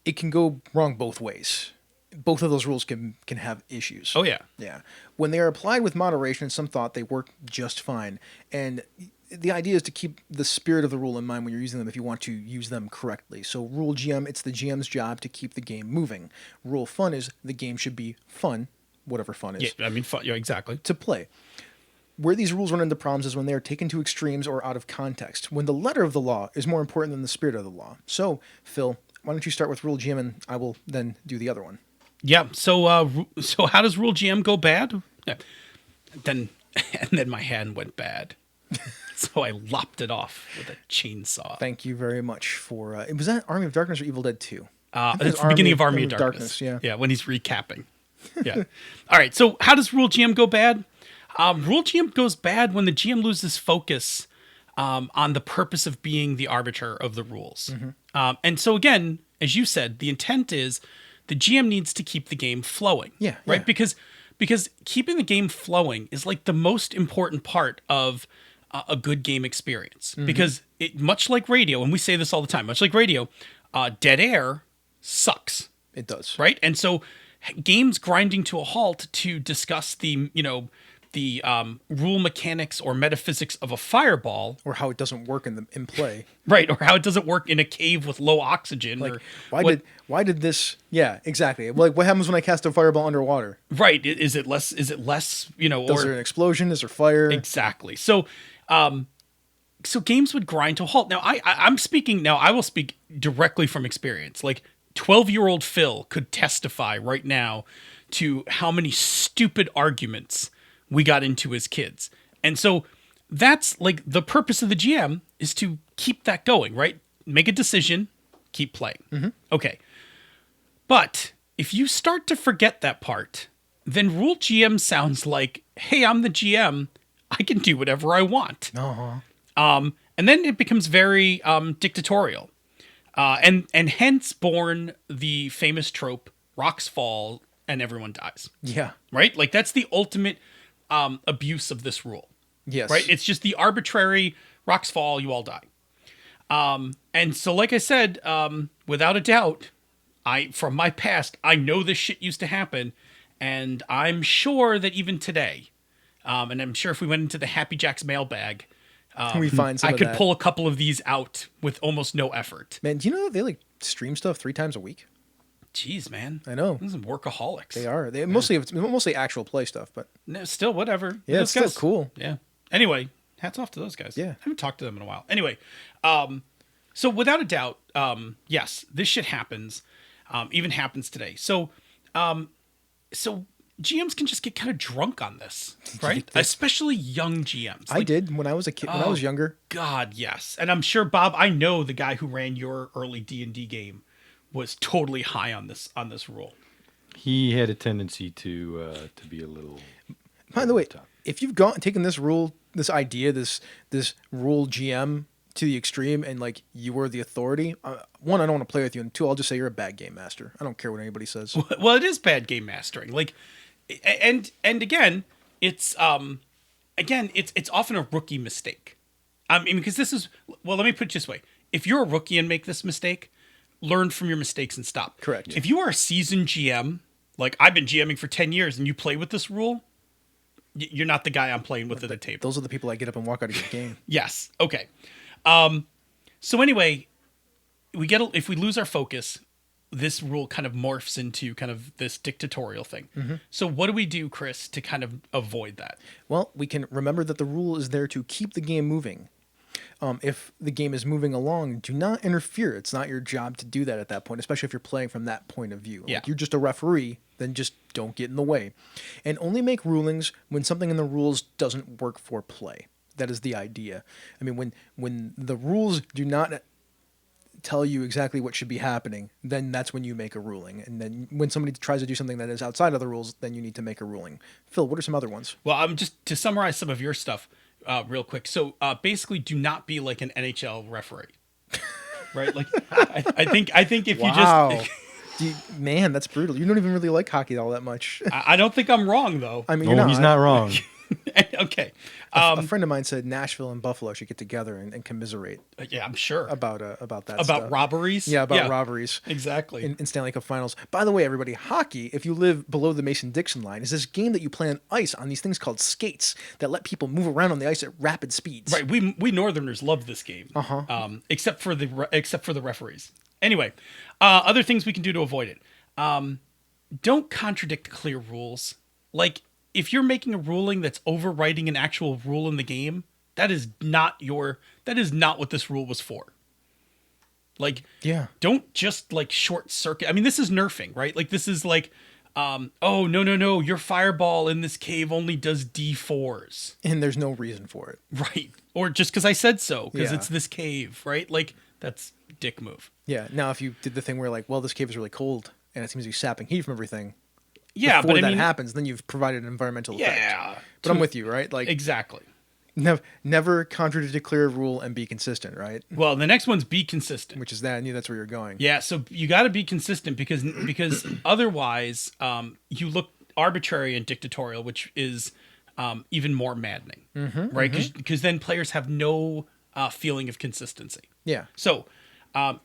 it can go wrong both ways. Both of those rules can have issues. Oh, yeah. Yeah. When they are applied with moderation and some thought, they work just fine. And the idea is to keep the spirit of the rule in mind when you're using them if you want to use them correctly. So Rule GM, it's the GM's job to keep the game moving. Rule Fun is the game should be fun, whatever fun is. Yeah, I mean, fun. Yeah, exactly. To play. Where these rules run into problems is when they are taken to extremes or out of context, when the letter of the law is more important than the spirit of the law. So, Phil, why don't you start with Rule GM and I will then do the other one. Yeah. So how does Rule GM go bad? Yeah. And then my hand went bad. So I lopped it off with a chainsaw. Thank you very much for... was that Army of Darkness or Evil Dead 2? It's the beginning of Army of Darkness. Yeah. Yeah, when he's recapping. Yeah. All right, so how does Rule GM go bad? Rule GM goes bad when the GM loses focus on the purpose of being the arbiter of the rules. Mm-hmm. And so again, as you said, the intent is the GM needs to keep the game flowing. Yeah. Right? Yeah. Because keeping the game flowing is like the most important part of a good game experience. Mm-hmm. Because much like radio, and we say this all the time, much like radio, dead air sucks. It does. Right? And so games grinding to a halt to discuss the rule mechanics or metaphysics of a fireball, or how it doesn't work in play, right? Or how it doesn't work in a cave with low oxygen. Like or why did this? Yeah, exactly. Like what happens when I cast a fireball underwater? Right? Is it less? Is Is there an explosion? Is there fire? Exactly. So games would grind to a halt. Now I'm speaking. Now I will speak directly from experience. Like 12-year-old Phil could testify right now to how many stupid arguments we got into as kids. And so that's like the purpose of the GM is to keep that going, right? Make a decision, keep playing. Mm-hmm. Okay. But if you start to forget that part, then Rule GM sounds like, hey, I'm the GM. I can do whatever I want. Uh-huh. And then it becomes very dictatorial. And hence born the famous trope, rocks fall and everyone dies. Yeah. Right? Like that's the ultimate abuse of this rule. Yes. Right? It's just the arbitrary rocks fall, you all die. And so, like I said, without a doubt, from my past, I know this shit used to happen. And I'm sure that even today, and I'm sure if we went into the Happy Jacks mailbag, we find some I of could that. pull a couple of these out with almost no effort. Man, do you know that they like stream stuff 3 times a week? Jeez, man. I know. These are workaholics. They are. They mostly actual play stuff, but No, still, whatever. yeah, Those it's still guys- cool. Yeah. Anyway, hats off to those guys. Yeah. I haven't talked to them in a while. Anyway, so without a doubt, yes, this shit happens. Even happens today. So GMs can just get kind of drunk on this, right? Especially young GMs. I did when I was a kid. When I was younger. God, yes. And I'm sure, Bob, I know the guy who ran your early D&D game was totally high on this rule. He had a tendency to be a little. By the way, if you've taken this rule, this idea, this rule GM to the extreme and like you are the authority, one, I don't want to play with you, and two, I'll just say you're a bad game master. I don't care what anybody says. Well, it is bad game mastering. Like, and again, it's often a rookie mistake. I mean, because this is, well, let me put it this way: if you're a rookie and make this mistake, learn from your mistakes and stop. Correct. If you are a seasoned GM, like I've been GMing for 10 years, and you play with this rule, you're not the guy I'm playing with at the table. Those are the people I get up and walk out of your game. Yes. Okay. So anyway, if we lose our focus, this rule kind of morphs into kind of this dictatorial thing. Mm-hmm. So what do we do, Chris, to kind of avoid that? Well, we can remember that the rule is there to keep the game moving. If the game is moving along, do not interfere. It's not your job to do that at that point, especially if you're playing from that point of view. Yeah. Like you're just a referee, then just don't get in the way. And only make rulings when something in the rules doesn't work for play. That is the idea. I mean, when the rules do not tell you exactly what should be happening, then that's when you make a ruling. And then when somebody tries to do something that is outside of the rules, then you need to make a ruling. Phil, what are some other ones? Well, I'm just to summarize some of your stuff real quick. So basically, do not be like an NHL referee, right? Like I think if you just man, that's brutal. You don't even really like hockey all that much. I don't think I'm wrong though. I mean, He's not wrong. Okay. A friend of mine said Nashville and Buffalo should get together and commiserate. Yeah, I'm sure about that about stuff. robberies. Yeah, about robberies. Exactly. In Stanley Cup Finals. By the way, everybody, hockey, if you live below the Mason-Dixon line, is this game that you play on ice on these things called skates that let people move around on the ice at rapid speeds. Right. We Northerners love this game. Except for the referees. Anyway, other things we can do to avoid it. Don't contradict clear rules. Like, if you're making a ruling that's overriding an actual rule in the game, that is not what this rule was for. Like, yeah, don't just like short circuit. I mean, this is nerfing, right? Like, this is like, oh, no, your fireball in this cave only does D4s. And there's no reason for it. Right. Or just because I said so, because it's this cave, right? Like, that's dick move. Yeah. Now, if you did the thing where like, well, this cave is really cold and it seems to be sapping heat from everything. Yeah, before but that happens, then you've provided an environmental effect. Yeah. But I'm with you, right? Like exactly. Never contradict a clear rule and be consistent, right? Well, the next one's be consistent. Which is that. I knew that's where you're going. Yeah, so you got to be consistent because otherwise you look arbitrary and dictatorial, which is even more maddening, right? Because then players have no feeling of consistency. Yeah. So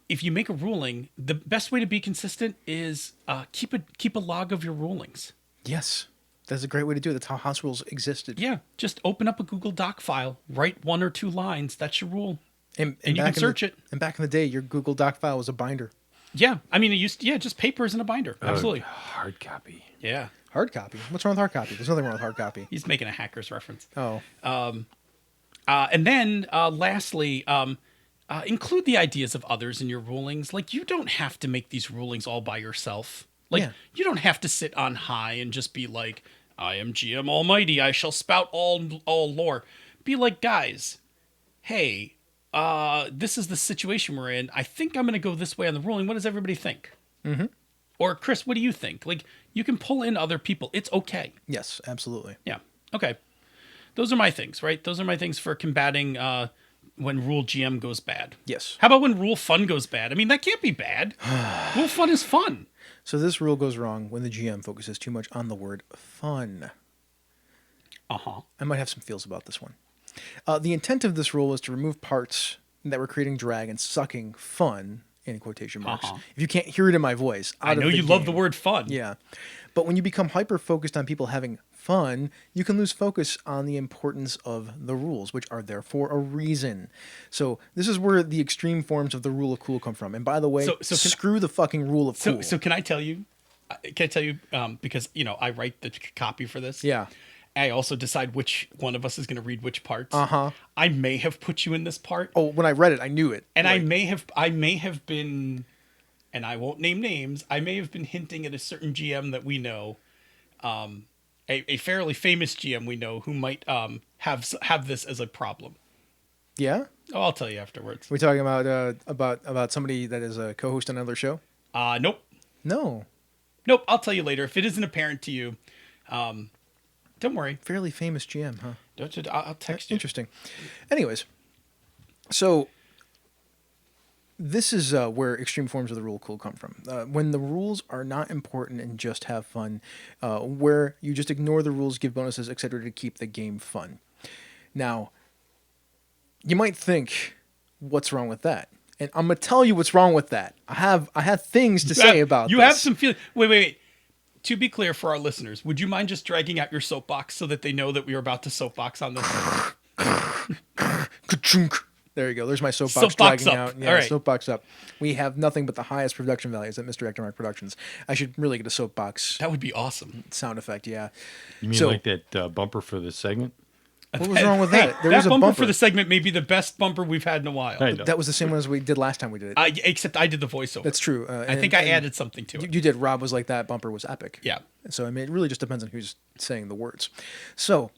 if you make a ruling, the best way to be consistent is keep a log of your rulings. Yes. That's a great way to do it. That's how house rules existed. Yeah. Just open up a Google Doc file, write 1 or 2 lines. That's your rule. And you can search it. And back in the day, your Google Doc file was a binder. Yeah. I mean, it used to, just papers in a binder. Absolutely. Hard copy. Yeah. Hard copy? What's wrong with hard copy? There's nothing wrong with hard copy. He's making a hacker's reference. Oh. And then lastly, include the ideas of others in your rulings. Like, you don't have to make these rulings all by yourself. Like, you don't have to sit on high and just be like, I am GM Almighty, I shall spout all lore. Be like, guys, hey, this is the situation we're in. I think I'm going to go this way on the ruling. What does everybody think? Mm-hmm. Or, Chris, what do you think? Like, you can pull in other people. It's okay. Yes, absolutely. Yeah. Okay. Those are my things, right? Those are my things for combating when rule GM goes bad. Yes. How about when rule fun goes bad? I mean, that can't be bad. Rule fun is fun. So this rule goes wrong when the GM focuses too much on the word fun. Uh-huh. I might have some feels about this one. The intent of this rule was to remove parts that were creating drag and sucking fun, in quotation marks. If you can't hear it in my voice. I know you love the word fun. Yeah. But when you become hyper-focused on people having fun, you can lose focus on the importance of the rules, which are there for a reason. So this is where the extreme forms of the rule of cool come from. And by the way, screw the fucking rule of cool. So can I tell you, because, I write the copy for this. Yeah. I also decide which one of us is going to read which parts. Uh-huh. I may have put you in this part. Oh, when I read it, I knew it. And I may have been, and I won't name names, I may have been hinting at a certain GM that we know, a fairly famous GM we know who might have this as a problem. Yeah? Oh, I'll tell you afterwards. We're talking about somebody that is a co-host on another show? Nope. No. Nope, I'll tell you later. If it isn't apparent to you, don't worry. Fairly famous GM, huh? I'll text you. Interesting. Anyways, so this is where extreme forms of the rule cool come from. When the rules are not important and just have fun, where you just ignore the rules, give bonuses, etc. to keep the game fun. Now, you might think, what's wrong with that? And I'm gonna tell you what's wrong with that. I have things to say about this. You have some feeling. Wait. To be clear for our listeners, would you mind just dragging out your soapbox so that they know that we are about to soapbox on this? There you go. There's my soapbox dragging up. out. Yeah, all right. Soapbox up. We have nothing but the highest production values at Mr. Mark Productions. I should really get a soapbox That would be awesome. sound effect. Yeah. You mean like that bumper for the segment? What was wrong with that? There that was a bumper for the segment may be the best bumper we've had in a while. I know. That was the same one as we did last time we did it. Except I did the voiceover. That's true. I think I added something to it. You did. Rob was like, that bumper was epic. Yeah. So, I mean, it really just depends on who's saying the words. So,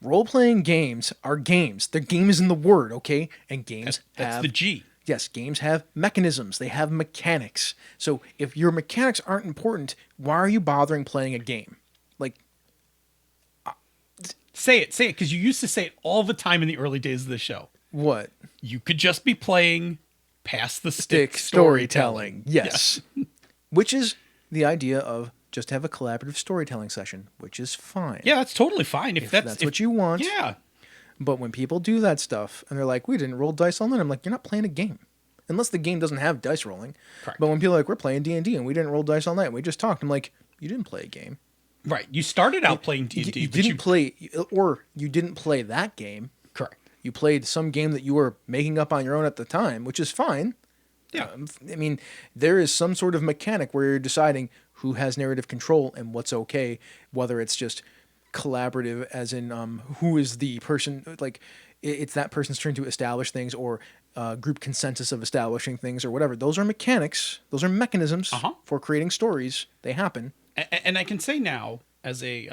role-playing games are games. The game is in the word, okay? And games That's have... the G. Yes, games have mechanisms. They have mechanics. So, if your mechanics aren't important, why are you bothering playing a game? Like... Say it, because you used to say it all the time in the early days of the show. What? You could just be playing pass the Stick storytelling. Yes. Which is the idea of just have a collaborative storytelling session, which is fine. Yeah, that's totally fine. If that's what you want. Yeah. But when people do that stuff and they're like, we didn't roll dice all night, I'm like, you're not playing a game. Unless the game doesn't have dice rolling. Correct. But when people are like, we're playing D&D and we didn't roll dice all night and we just talked, I'm like, you didn't play a game. Right. You started out playing D&D. You didn't play, or you didn't play that game. Correct. You played some game that you were making up on your own at the time, which is fine. Yeah. I mean, there is some sort of mechanic where you're deciding who has narrative control and what's okay, whether it's just collaborative, as in who is the person, like it's that person's turn to establish things, or group consensus of establishing things, or whatever. Those are mechanics. Those are mechanisms for creating stories. They happen. And I can say now, as a,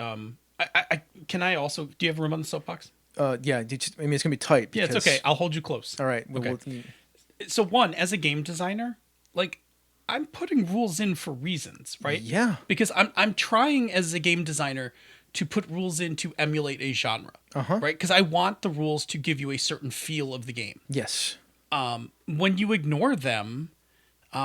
can I also, do you have room on the soapbox? Yeah, I mean, it's going to be tight. Yeah, it's okay. I'll hold you close. All right. Okay. So one, as a game designer, like, I'm putting rules in for reasons, right? Yeah. Because I'm trying as a game designer to put rules in to emulate a genre, right? Because I want the rules to give you a certain feel of the game. Yes. When you ignore them,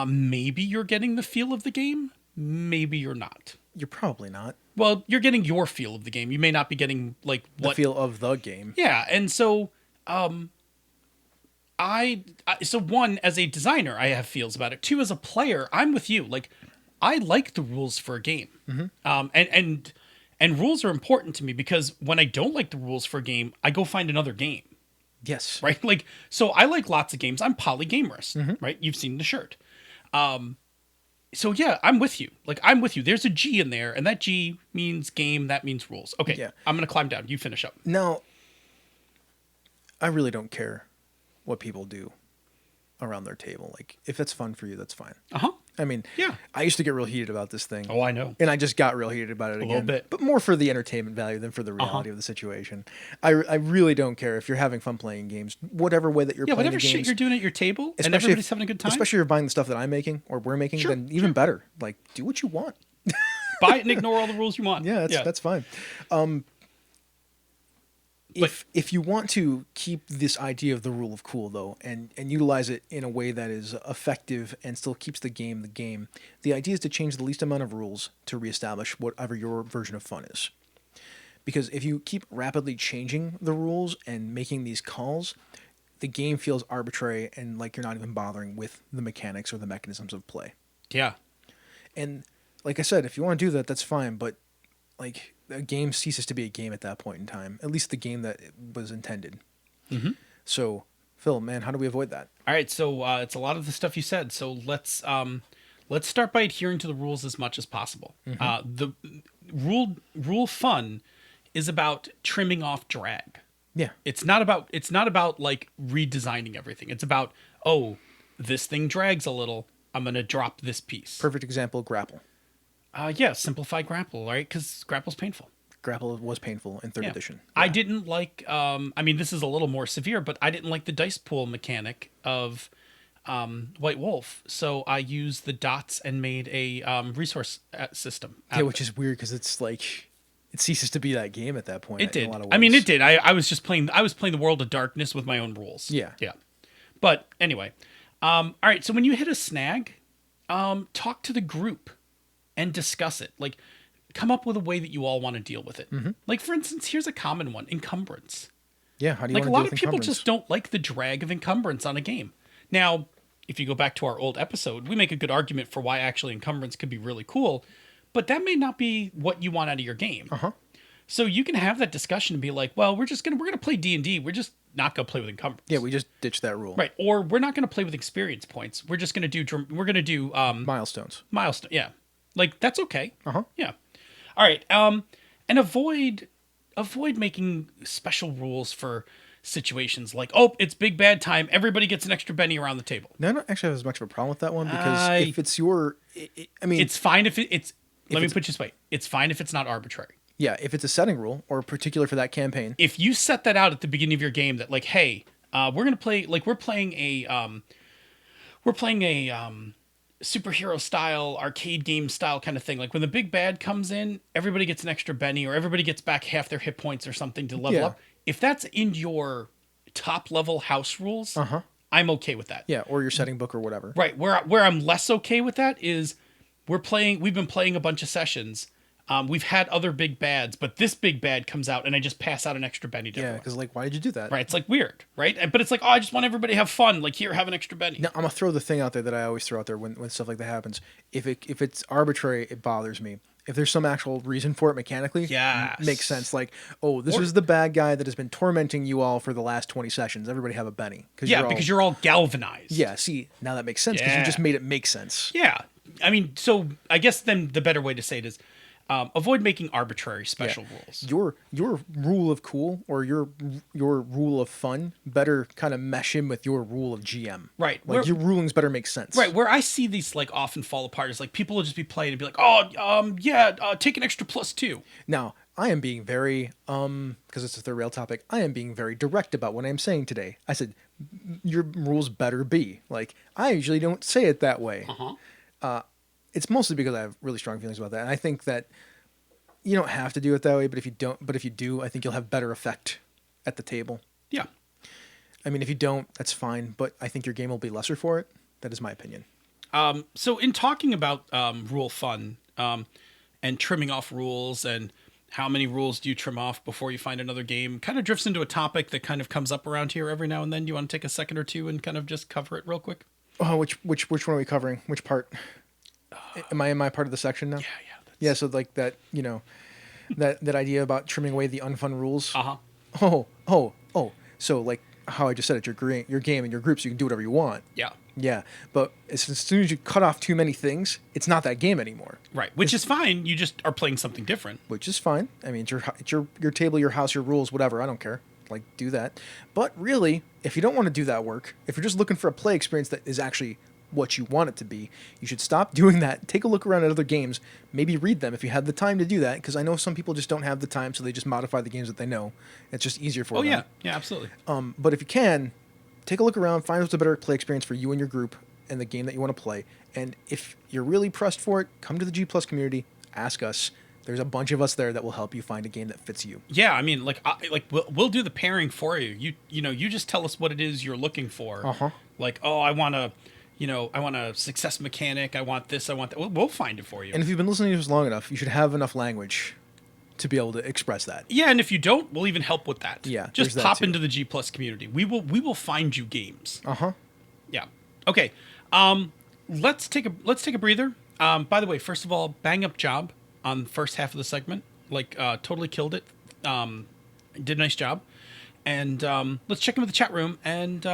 maybe you're getting the feel of the game. Maybe you're not. You're probably not. Well, you're getting your feel of the game. You may not be getting like the feel of the game. Yeah, and so so one, as a designer, I have feels about it. Two, as a player, I'm with you. Like, I like the rules for a game. And rules are important to me, because when I don't like the rules for a game, I go find another game. Yes. Right? Like, so I like lots of games. I'm polygamerist, right? You've seen the shirt. So yeah, I'm with you. Like, I'm with you. There's a G in there, and that G means game, that means rules. Okay, yeah. I'm going to climb down. You finish up. Now, I really don't care what people do around their table. Like, if it's fun for you, that's fine. I mean, yeah. I used to get real heated about this thing. Oh, I know. And I just got real heated about it again. A little bit. But more for the entertainment value than for the reality of the situation. I really don't care if you're having fun playing games, whatever way that you're playing whatever the games. Shit you're doing at your table, and everybody's having a good time. Especially if you're buying the stuff that I'm making or we're making, then even better. Like, do what you want. Buy it and ignore all the rules you want. Yeah, that's fine. If you want to keep this idea of the rule of cool, though, and utilize it in a way that is effective and still keeps the game, the idea is to change the least amount of rules to reestablish whatever your version of fun is. Because if you keep rapidly changing the rules and making these calls, the game feels arbitrary and like you're not even bothering with the mechanics or the mechanisms of play. Yeah. And like I said, if you want to do that, that's fine, but like, a game ceases to be a game at that point in time, at least the game that it was intended. So, Phil, man, how do we avoid that? All right, so it's a lot of the stuff you said. So let's start by adhering to the rules as much as possible. The rule fun is about trimming off drag. Yeah, it's not about like redesigning everything. It's about, oh, this thing drags a little, I'm gonna drop this piece. Perfect example: grapple. Yeah, simplify grapple, right? Because grapple's painful. Grapple was painful in 3rd edition. Yeah. I didn't like, I mean, this is a little more severe, but I didn't like the dice pool mechanic of White Wolf. So I used the dots and made a resource system. Yeah, which is weird because it's like, it ceases to be that game at that point. It did. I mean, it did. I was just playing, the World of Darkness with my own rules. Yeah. Yeah. But anyway, All right, so when you hit a snag, talk to the group and discuss it. Like, come up with a way that you all want to deal with it. Like, for instance, here's a common one: encumbrance. Yeah, how do you Like, a want to lot deal of with people encumbrance? just don't like the drag of encumbrance on a game. Now, if you go back to our old episode, we make a good argument for why actually encumbrance could be really cool, but that may not be what you want out of your game. So you can have that discussion and be like, well, we're gonna play D&D. We're just not gonna play with encumbrance. Yeah, we just ditched that rule. Right. Or we're not gonna play with experience points. We're just gonna do Milestones. milestone. Yeah. Like, that's okay. Yeah. All right. And avoid making special rules for situations like, oh, it's big bad time, everybody gets an extra Benny around the table. No, I don't actually have as much of a problem with that one because if it's your, I mean, It's fine if it's. Let me put it this way: it's fine if it's not arbitrary. yeah, if it's a setting rule or particular for that campaign. If you set that out at the beginning of your game, that like, hey, we're gonna play, like, we're playing a superhero style, arcade game style kind of thing. Like, when the big bad comes in, everybody gets an extra Benny, or everybody gets back half their hit points or something to level Yeah. up. If that's in your top level house rules, I'm okay with that. Yeah, or your setting book or whatever. Right. Where I'm less okay with that is we've been playing a bunch of sessions. We've had other big bads, but this big bad comes out and I just pass out an extra Benny to Yeah, everyone. because like, why did you do that? Right. It's like weird, right? But it's like, oh, I just want everybody to have fun. Like, here, have an extra Benny. Now, I'm gonna throw the thing out there that I always throw out there when stuff like that happens. If it's arbitrary, it bothers me. If there's some actual reason for it mechanically, Yes. makes sense. Like, oh, this is the bad guy that has been tormenting you all for the last 20 sessions. Everybody have a Benny. Yeah, because you're all galvanized. Yeah, see, now that makes sense because you Yeah. just made it make sense. Yeah. I mean, so I guess then the better way to say it is avoid making arbitrary special rules. Your rule of cool or your rule of fun better kind of mesh in with your rule of GM. Right. Like, your rulings better make sense. Right, where I see these like often fall apart is like people will just be playing and be like, take an extra +2. Now, I am being very, because it's a third rail topic, I am being very direct about what I'm saying today. I said, your rules better be. Like, I usually don't say it that way. It's mostly because I have really strong feelings about that. And I think that you don't have to do it that way, but if you do, I think you'll have better effect at the table. Yeah. I mean, if you don't, that's fine, but I think your game will be lesser for it. That is my opinion. So in talking about rule fun and trimming off rules and how many rules do you trim off before you find another game, kind of drifts into a topic that kind of comes up around here every now and then. Do you want to take a second or two and kind of just cover it real quick? Oh, which one are we covering? Which part? Am I in my part of the section now? Yeah. Yeah, so like that, that idea about trimming away the unfun rules. Uh-huh. Oh. So like how I just said, it's your game and your group, so you can do whatever you want. Yeah. Yeah, but as soon as you cut off too many things, it's not that game anymore. Right, which is fine. You just are playing something different. Which is fine. I mean, it's your table, your house, your rules, whatever. I don't care. Like, do that. But really, if you don't want to do that work, if you're just looking for a play experience that is actually what you want it to be, you should stop doing that. Take a look around at other games. Maybe read them if you have the time to do that, because I know some people just don't have the time, so they just modify the games that they know. It's just easier for them. Oh, yeah, absolutely. But if you can, take a look around, find what's a better play experience for you and your group and the game that you want to play. And if you're really pressed for it, come to the G Plus community, ask us. There's a bunch of us there that will help you find a game that fits you. Yeah, I mean, we'll do the pairing for you. You just tell us what it is you're looking for. Like, oh, I want a success mechanic. I want this. I want that. We'll find it for you. And if you've been listening to us long enough, you should have enough language to be able to express that. Yeah, and if you don't, we'll even help with that. Yeah, just there's that pop too. into the G Plus community. We will find you games. Yeah. Okay. Let's take a breather. By the way, first of all, bang up job on the first half of the segment. Totally killed it. Did a nice job. And let's check in with the chat room, and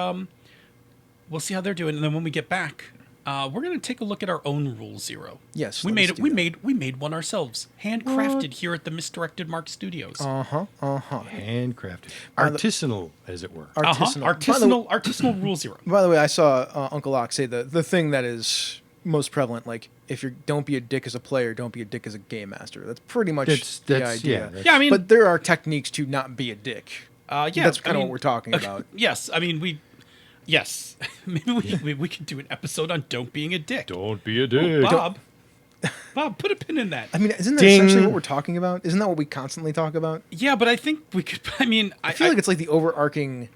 we'll see how they're doing. And then when we get back, we're gonna take a look at our own Rule Zero. Yes, we let's made do it. that. We made one ourselves, handcrafted here at the Misdirected Mark Studios. Handcrafted. Artisanal, as it were. Artisanal Rule Zero. By the way, I saw Uncle Ock say the thing that is most prevalent, like, if you don't be a dick as a player, don't be a dick as a game master. That's pretty much the idea. Yeah, I mean, but there are techniques to not be a dick. Yeah, that's kind of what we're talking about. Yes, I mean Yes, maybe we could do an episode on don't being a dick. Don't be a dick. Bob, put a pin in that. I mean, isn't that Ding. essentially what we're talking about? Isn't that what we constantly talk about? Yeah, but I think we could. I I feel like it's like the overarching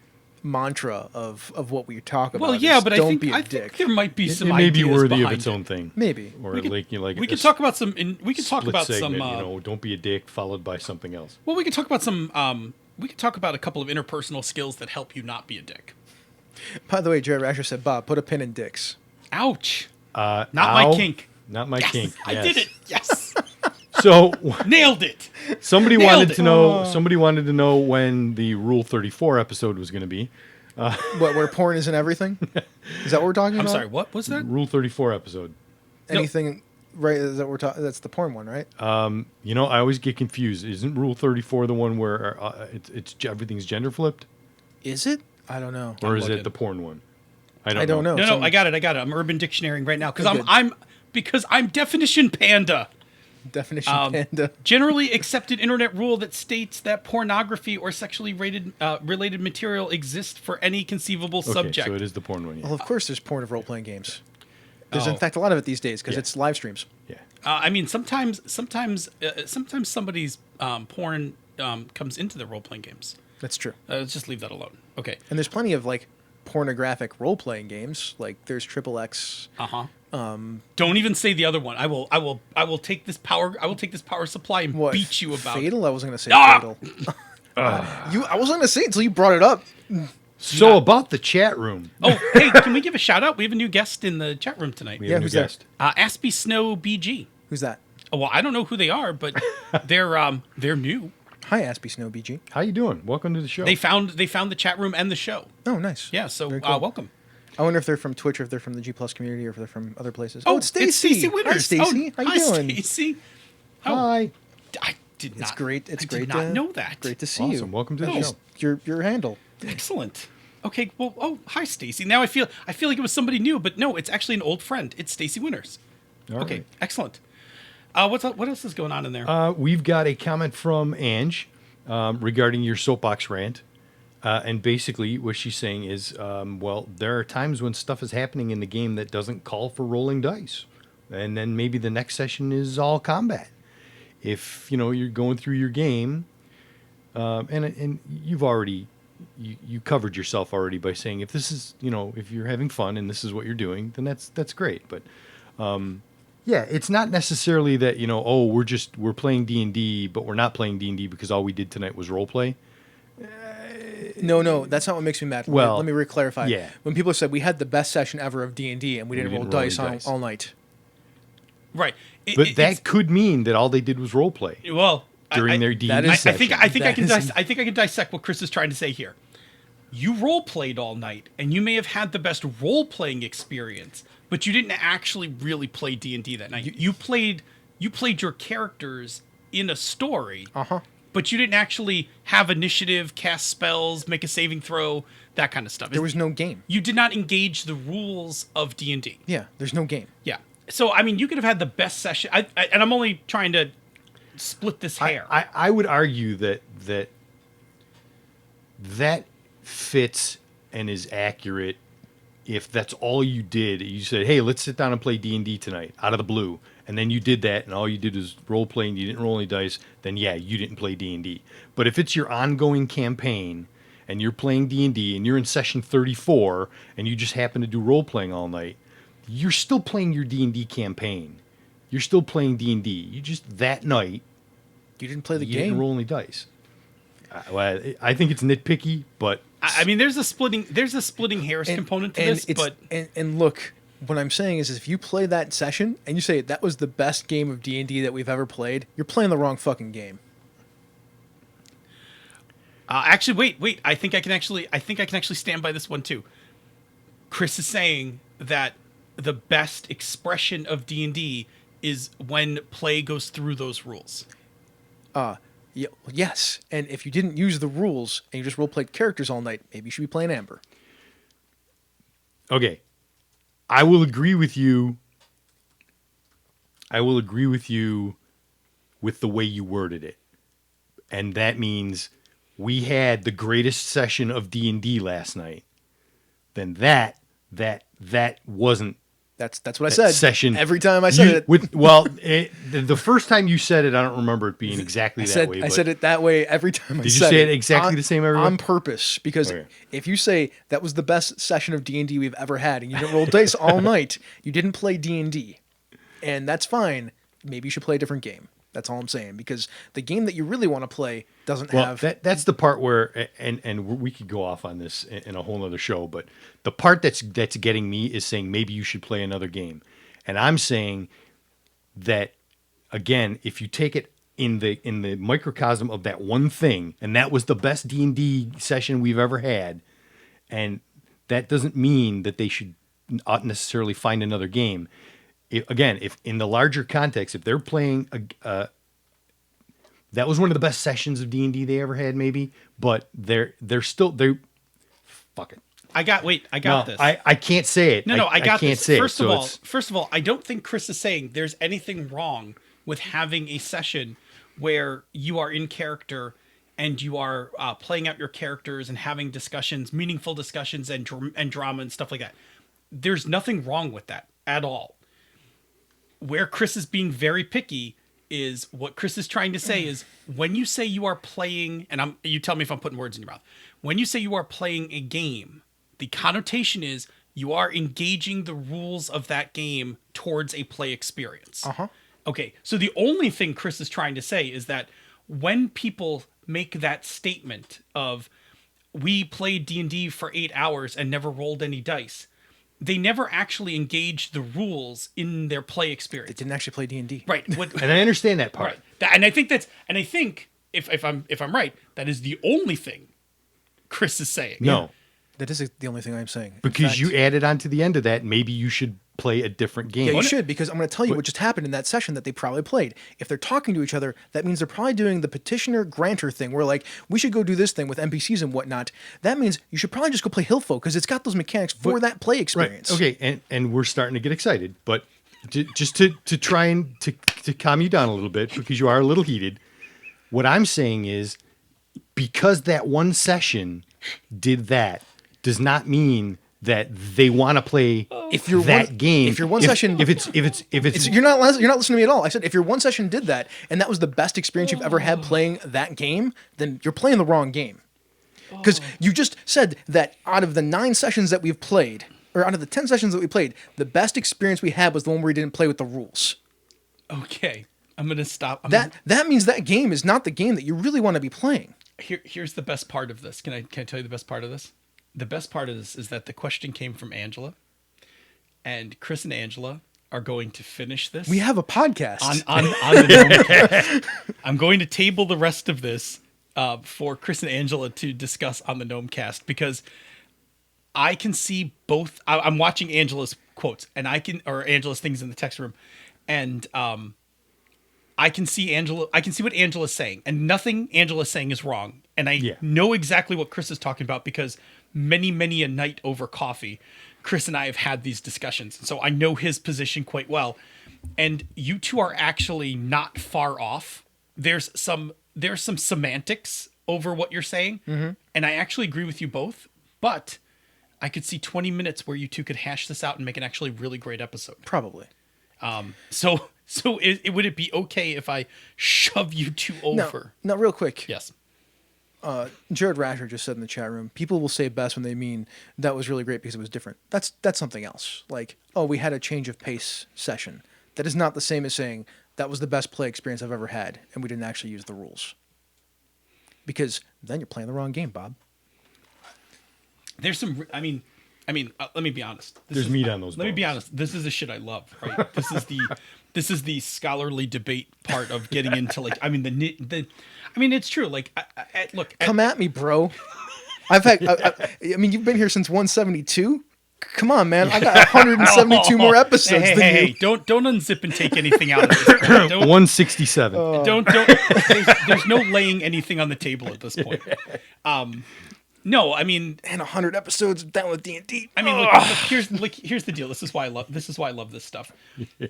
mantra of what we talk about. Well, yeah, is but don't I be a think dick. there might be some It may be ideas worthy of behind its it. own thing. Maybe. Or We could, like we a could talk about some. We could talk split about segment, some. don't be a dick, followed by something else. Well, we could talk about some. We could talk about a couple of interpersonal skills that help you not be a dick. By the way, Jared Rasher said, Bob, put a pin in dicks. Ouch! Not my kink. Not my Yes, kink. I yes. did it. Yes, So nailed it. somebody Nailed wanted it. to know. Somebody wanted to know when the Rule 34 episode was going to be. What, where porn isn't everything? Is that what we're talking I'm about? sorry. What was that? Rule 34 episode. Anything, right? Is that we're talking? That's the porn one, right? I always get confused. Isn't Rule 34 the one where it's everything's gender flipped, Is it? I don't know. or is looking. it the porn one? I don't know. No, I got it. I'm Urban Dictionarying right now because Oh, good. I'm definition panda. Definition panda. Generally accepted internet rule that states that pornography or sexually related material exists for any conceivable Okay, subject. so it is the porn one. Yeah. Well, of course, there's porn of role-playing games. There's, Oh. in fact, a lot of it these days because Yeah. it's live streams. Yeah. I mean, sometimes somebody's porn comes into the role playing games. That's true. Let's just leave that alone. Okay. And there's plenty of like pornographic role-playing games. Like there's XXX. Don't even say the other one. I will take this power. I will take this power supply and What? beat you about. Fatal? I wasn't going to say Ah! Fatal. I wasn't going to say it until you brought it up. So about the chat room, Oh, hey, can we give a shout out? We have a new guest in the chat room tonight. we Yeah, have a new who's that? guest. Aspie Snow BG. Who's that? Oh, well, I don't know who they are, but they're new. Hi, Aspie Snow BG. How you doing? Welcome to the show. They found the chat room and the show. Oh, nice. Yeah, so Very cool. welcome. I wonder if they're from Twitch or if they're from the G Plus community or if they're from other places. Oh, it's Stacy. Stacy Winters. Hi, Stacy. Oh, How you hi, doing? Stacy. Oh, Hi. I did not. It's great. It's I great did not to know that. Great to see Awesome. you. Welcome to the Just show. your handle. Excellent. Okay. Well. Oh, hi, Stacy. Now I feel like it was somebody new, but no, it's actually an old friend. It's Stacy Winters. All Okay. right. Excellent. What else is going on in there? We've got a comment from Ange regarding your soapbox rant. And basically what she's saying is, well, there are times when stuff is happening in the game that doesn't call for rolling dice. And then maybe the next session is all combat. If, you're going through your game, and you've already, you covered yourself already by saying if this is, if you're having fun and this is what you're doing, then that's great. But, yeah, it's not necessarily that, we're playing D&D, but we're not playing D&D because all we did tonight was role play. No, that's not what makes me mad. Well, let me re-clarify. yeah. When people said we had the best session ever of D&D and we didn't roll dice all night. Right. But that could mean that all they did was role play well during their D&D that is- session. I think I That can is- dissect what Chris is trying to say here. You role played all night, and you may have had the best role playing experience, but you didn't actually really play D&D that night. You played your characters in a story. But you didn't actually have initiative, cast spells, make a saving throw, that kind of stuff. There was no game. You did not engage the rules of D&D. Yeah, there's no game. Yeah. So, I mean, you could have had the best session. And I'm only trying to split this hair. I would argue that fits and is accurate if that's all you did. You said, hey, let's sit down and play D&D tonight out of the blue. And then you did that, and all you did was role play, and you didn't roll any dice, then yeah, you didn't play D&D. But if it's your ongoing campaign, and you're playing D&D, and you're in session 34, and you just happen to do role playing all night, you're still playing your D&D campaign. You're still playing D&D. You just, that night, You didn't play the you game. didn't roll any dice. I think it's nitpicky, but I mean, there's a splitting hairs component to this, but and look, what I'm saying is if you play that session and you say that was the best game of D&D that we've ever played, you're playing the wrong fucking game. actually, wait. I think I can actually stand by this one too. Chris is saying that the best expression of D&D is when play goes through those rules. Yes, and if you didn't use the rules and you just role-played characters all night, maybe you should be playing Amber. okay. I will agree with you. With the way you worded it. And that means we had the greatest session of D&D last night. Then that wasn't That's what I said. Session. Every time I said it. The first time you said it, I don't remember it being exactly that way. I said it that way every time I said it. Did you say it exactly the same every on time? purpose, because Okay. if you say that was the best session of D&D we've ever had and you didn't roll dice all night, you didn't play D&D. And that's fine. Maybe you should play a different game. That's all I'm saying, because the game that you really want to play doesn't have... That's the part where, and we could go off on this in a whole other show, but the part that's getting me is saying maybe you should play another game. And I'm saying that, again, if you take it in the microcosm of that one thing, and that was the best D&D session we've ever had, and that doesn't mean that they ought necessarily find another game. If in the larger context, if they're playing that was one of the best sessions of D&D they ever had, maybe, but they're fuck it. I got this. I can't say it. No, I got can't this. say First it. of all, I don't think Chris is saying there's anything wrong with having a session where you are in character and you are playing out your characters and having discussions, meaningful discussions and drama and stuff like that. There's nothing wrong with that at all. Where Chris is being very picky is what Chris is trying to say is when you say you are playing, and you tell me if I'm putting words in your mouth. When you say you are playing a game, the connotation is you are engaging the rules of that game towards a play experience. Uh-huh. Okay, so the only thing Chris is trying to say is that when people make that statement of we played D&D for 8 hours and never rolled any dice, they never actually engaged the rules in their play experience. They didn't actually play D&D. Right. And I understand that part. Right. And I think if I'm right, that is the only thing Chris is saying. No. That is the only thing I'm saying. Because you added on to the end of that, maybe you should play a different game. Yeah, you should, because I'm going to tell you what just happened in that session that they probably played. If they're talking to each other, that means they're probably doing the petitioner-granter thing, where like, we should go do this thing with NPCs and whatnot. That means you should probably just go play Hillfolk, because it's got those mechanics for that play experience. Right. Okay, and we're starting to get excited, but just to try and to calm you down a little bit, because you are a little heated, what I'm saying is, because that one session did that, does not mean that they want to play game. If your one session, if it's you're not listening to me at all. I said if your one session did that, and that was the best experience you've ever had playing that game, then you're playing the wrong game. Because you just said that out of the 9 sessions that we've played, or out of the 10 sessions that we played, the best experience we had was the one where we didn't play with the rules. Okay, I'm gonna stop. That means that game is not the game that you really want to be playing. Here's the best part of this. Can I tell you the best part of this? The best part of this is that the question came from Angela, and Chris and Angela are going to finish this. We have a podcast on the Gnomecast. I'm going to table the rest of this for Chris and Angela to discuss on the Gnomecast, because I can see both. I'm watching Angela's quotes or Angela's things in the text room, and I can see what Angela's saying, and nothing Angela's saying is wrong. And I know exactly what Chris is talking about, because many a night over coffee, Chris and I have had these discussions. And so I know his position quite well. And you two are actually not far off. There's some semantics over what you're saying. Mm-hmm. And I actually agree with you both. But I could see 20 minutes where you two could hash this out and make an actually really great episode. Probably. So would it be okay if I shove you two over? No, real quick. Yes. Jared Rasher just said in the chat room, people will say best when they mean that was really great because it was different. That's something else. Like, oh, we had a change of pace session. That is not the same as saying that was the best play experience I've ever had, and we didn't actually use the rules. Because then you're playing the wrong game, Bob. There's some. I mean, let me be honest. There's meat on those bones. Let me be honest. This is the shit I love, right? This is the scholarly debate part of getting into it's true. Like, look. Come at me, bro. I've had. You've been here since 172. Come on, man. I got 172 more episodes than you. Hey, don't unzip and take anything out of this. 167. There's no laying anything on the table at this point. No, I mean, and 100 episodes down with D&D. I mean, look, here's the deal. This is why I love this stuff.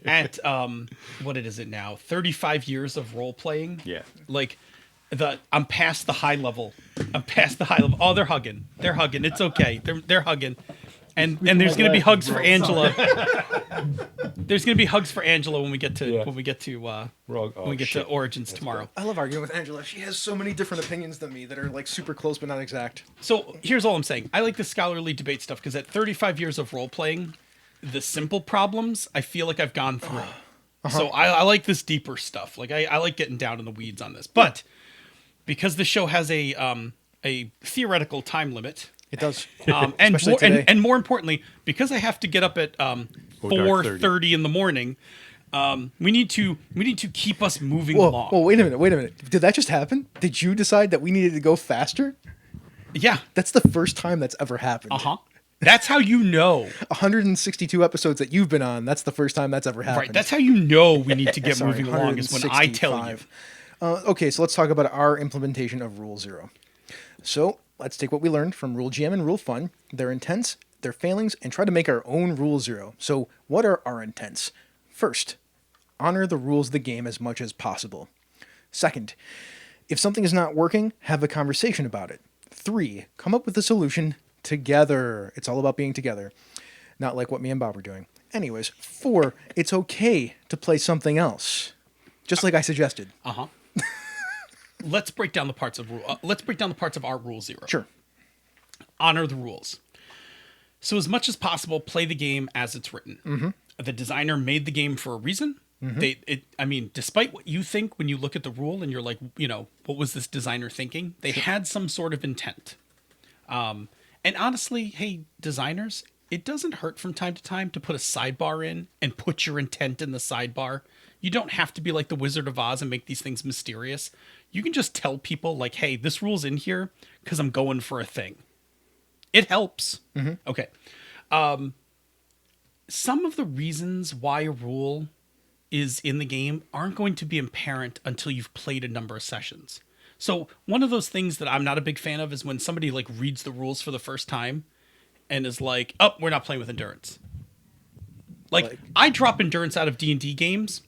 At what is it now? 35 years of role playing. Yeah. Like I'm past the high level. Oh, they're hugging. It's okay. They're hugging. And there's going to be hugs for Angela. There's going to be hugs for Angela when we get to to Origins tomorrow. I love arguing with Angela. She has so many different opinions than me that are like super close but not exact. So here's all I'm saying. I like the scholarly debate stuff because at 35 years of role playing, the simple problems I feel like I've gone through. So I like this deeper stuff. Like I like getting down in the weeds on this. But because the show has a theoretical time limit. It does. And more importantly, because I have to get up at 4:30 in the morning, we need to keep us moving along. Whoa, wait a minute. Did that just happen? Did you decide that we needed to go faster? Yeah. That's the first time that's ever happened. That's how you know. 162 episodes that you've been on, that's the first time that's ever happened. Right. That's how you know we need to get moving along is when I tell you. Okay, so let's talk about our implementation of Rule 0. So let's take what we learned from Rule GM and Rule Fun, their intents, their failings, and try to make our own Rule 0. So what are our intents? First, honor the rules of the game as much as possible. Second, if something is not working, have a conversation about it. 3, come up with a solution together. It's all about being together. Not like what me and Bob are doing. Anyways, 4, it's okay to play something else. Just like I suggested. Let's break down the parts of our Rule 0. Sure. Honor the rules. So as much as possible, play the game as it's written. The designer made the game for a reason. Despite what you think when you look at the rule and you're like, what was this designer thinking? They had some sort of intent. And honestly, hey, designers, it doesn't hurt from time to time to put a sidebar in and put your intent in the sidebar. You don't have to be like the Wizard of Oz and make these things mysterious. You can just tell people like, hey, this rule's in here because I'm going for a thing. It helps. Okay. Some of the reasons why a rule is in the game aren't going to be apparent until you've played a number of sessions. So one of those things that I'm not a big fan of is when somebody like reads the rules for the first time and is like, oh, we're not playing with endurance. Like I drop endurance out of D&D games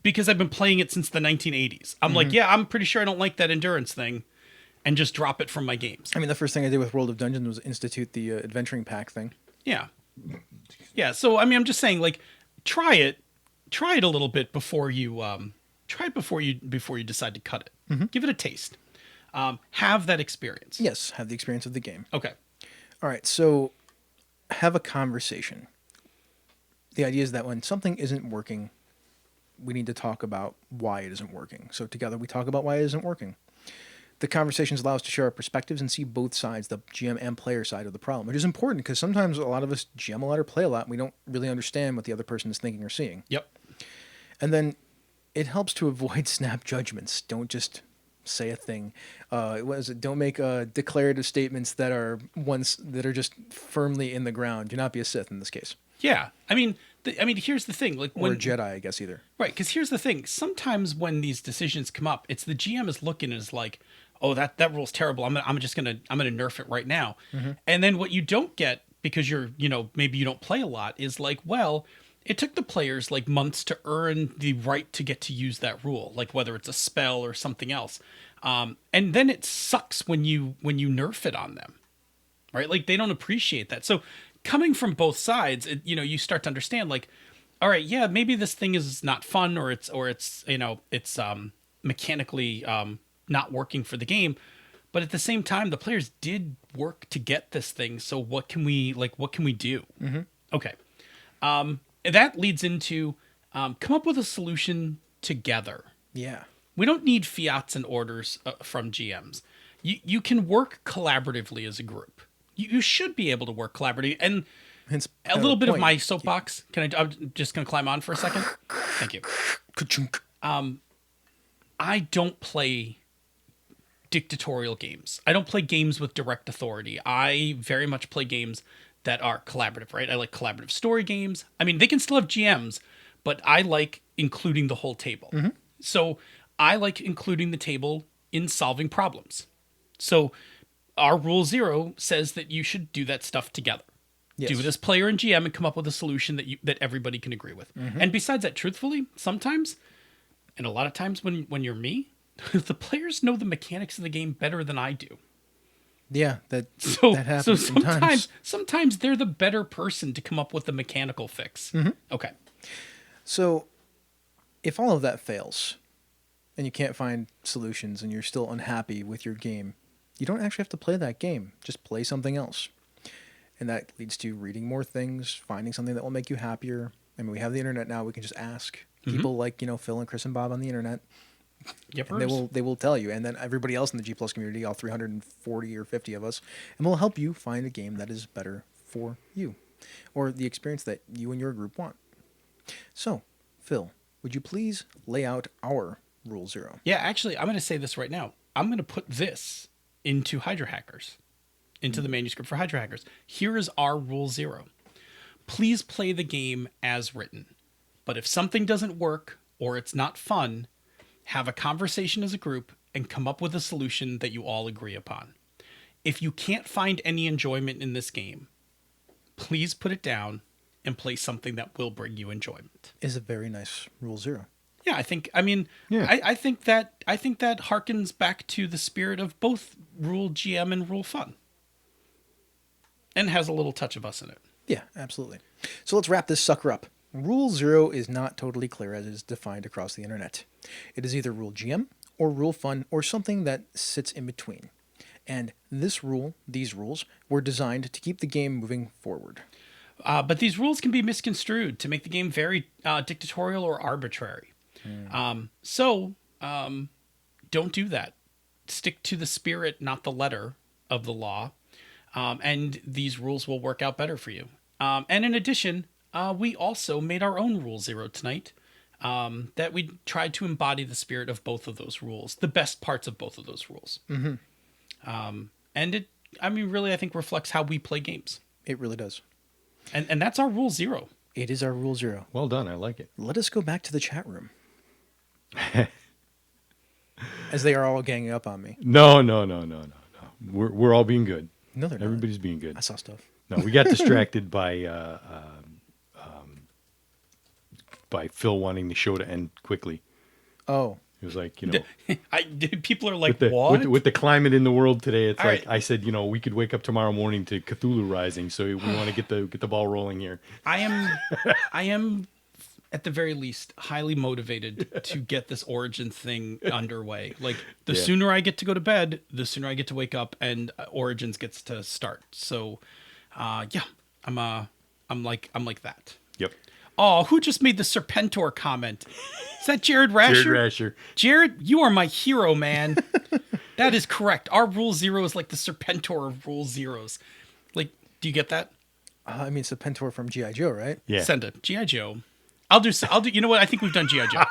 because I've been playing it since the 1980s. I'm like, yeah, I'm pretty sure I don't like that endurance thing, and just drop it from my games. I mean, the first thing I did with World of Dungeons was institute the adventuring pack thing. Yeah. So I mean, I'm just saying, like, try it a little bit before you before you decide to cut it. Give it a taste. Have that experience. Yes, have the experience of the game. Okay. All right, so have a conversation. The idea is that when something isn't working, we need to talk about why it isn't working. So together we talk about why it isn't working. The conversations allow us to share our perspectives and see both sides, the GM and player side of the problem, which is important because sometimes a lot of us GM a lot or play a lot and we don't really understand what the other person is thinking or seeing. Yep. And then it helps to avoid snap judgments. Don't just say a thing. Don't make declarative statements that are just firmly in the ground. Do not be a Sith in this case. Yeah. I mean, here's the thing. Like, or a Jedi, I guess, either. Right, because here's the thing. Sometimes when these decisions come up, it's the GM is looking and is like, oh, that rule's terrible. I'm gonna nerf it right now. And then what you don't get, because you're, maybe you don't play a lot, is like, well, it took the players like months to earn the right to get to use that rule, like whether it's a spell or something else. And then it sucks when you nerf it on them, right? Like they don't appreciate that. So coming from both sides, you start to understand like, all right, yeah, maybe this thing is not fun or it's mechanically not working for the game. But at the same time, the players did work to get this thing. So what can we do? Okay. That leads into come up with a solution together. Yeah. We don't need fiats and orders from GMs. You can work collaboratively as a group. You should be able to work collaboratively. And hence, a little bit of my soapbox. I'm just going to climb on for a second. Thank you. I don't play dictatorial games. I don't play games with direct authority. I very much play games that are collaborative, right? I like collaborative story games. I mean, they can still have GMs, but I like including the whole table. So I like including the table in solving problems. So our Rule 0 says that you should do that stuff together. Yes. Do it as player and GM and come up with a solution that everybody can agree with. And besides that, truthfully, sometimes, and a lot of times when you're me, the players know the mechanics of the game better than I do. Yeah, that So happens sometimes they're the better person to come up with the mechanical fix. Okay. So, if all of that fails, and you can't find solutions, and you're still unhappy with your game, you don't actually have to play that game. Just play something else. And that leads to reading more things, finding something that will make you happier. I mean, we have the internet now. We can just ask people like, Phil and Chris and Bob on the internet. Yep. And they will tell you. And then everybody else in the G Plus community, all 340 or 50 of us, and we'll help you find a game that is better for you or the experience that you and your group want. So, Phil, would you please lay out our Rule Zero? Yeah, actually, I'm going to say this right now. I'm going to put this into Hydra Hackers, into the manuscript for Hydra Hackers. Here is our Rule Zero. Please play the game as written. But if something doesn't work or it's not fun, have a conversation as a group and come up with a solution that you all agree upon. If you can't find any enjoyment in this game, please put it down and play something that will bring you enjoyment. Is a very nice Rule Zero. Yeah, I think that harkens back to the spirit of both Rule GM and Rule Fun. And has a little touch of us in it. Yeah, absolutely. So let's wrap this sucker up. Rule Zero is not totally clear as it is defined across the internet. It is either Rule GM or Rule Fun or something that sits in between. And these rules, were designed to keep the game moving forward. But these rules can be misconstrued to make the game very dictatorial or arbitrary. So don't do that. Stick to the spirit, not the letter of the law. And these rules will work out better for you. And in addition, we also made our own Rule Zero tonight. That we tried to embody the spirit of both of those rules, the best parts of both of those rules. And it, really, I think reflects how we play games. It really does. And that's our Rule Zero. It is our Rule Zero. Well done. I like it. Let us go back to the chat room. As they are all ganging up on me. No. We're all being good. No, they're not. Everybody's being good. I saw stuff. No, we got distracted by Phil wanting the show to end quickly. Oh. It was like, people are like, what? With the climate in the world today, it's all like right. I said, we could wake up tomorrow morning to Cthulhu Rising, so we want to get the ball rolling here. I am at the very least highly motivated to get this Origins thing underway. Like the sooner I get to go to bed, the sooner I get to wake up and Origins gets to start. So, I'm like that. Yep. Oh, who just made the Serpentor comment? Is that Jared Rasher? Jared Rasher. Jared, you are my hero, man. That is correct. Our Rule Zero is like the Serpentor of Rule Zeros. Like, do you get that? Serpentor from G.I. Joe, right? Yeah. Send it. G.I. Joe. I'll do. You know what? I think we've done G.I. Joe.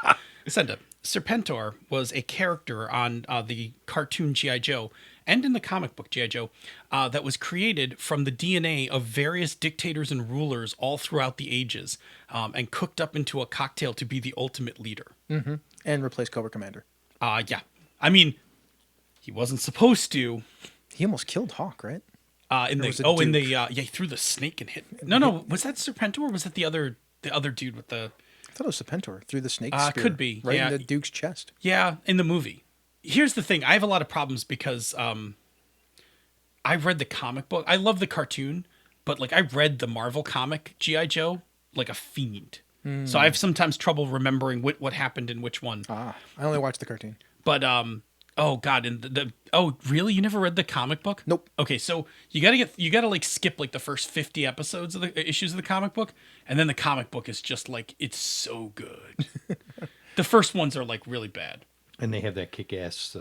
Send it. Serpentor was a character on the cartoon G.I. Joe and in the comic book G.I. Joe that was created from the DNA of various dictators and rulers all throughout the ages and cooked up into a cocktail to be the ultimate leader. Mm-hmm. And replace Cobra Commander. Yeah. He wasn't supposed to. He almost killed Hawk, right? He threw the snake and hit. No. Was that Serpentor or was that the other dude with the... I thought it was Serpentor. Threw the snake spear. Could be. Right in the Duke's chest. Yeah, in the movie. Here's the thing. I have a lot of problems because I read the comic book. I love the cartoon, but I read the Marvel comic G.I. Joe like a fiend. So I have sometimes trouble remembering what happened in which one. I only watched the cartoon. But oh god, and really? You never read the comic book? Nope. Okay, so you gotta skip the first 50 episodes of the issues of the comic book, and then the comic book is just it's so good. The first ones are really bad. And they have that kick-ass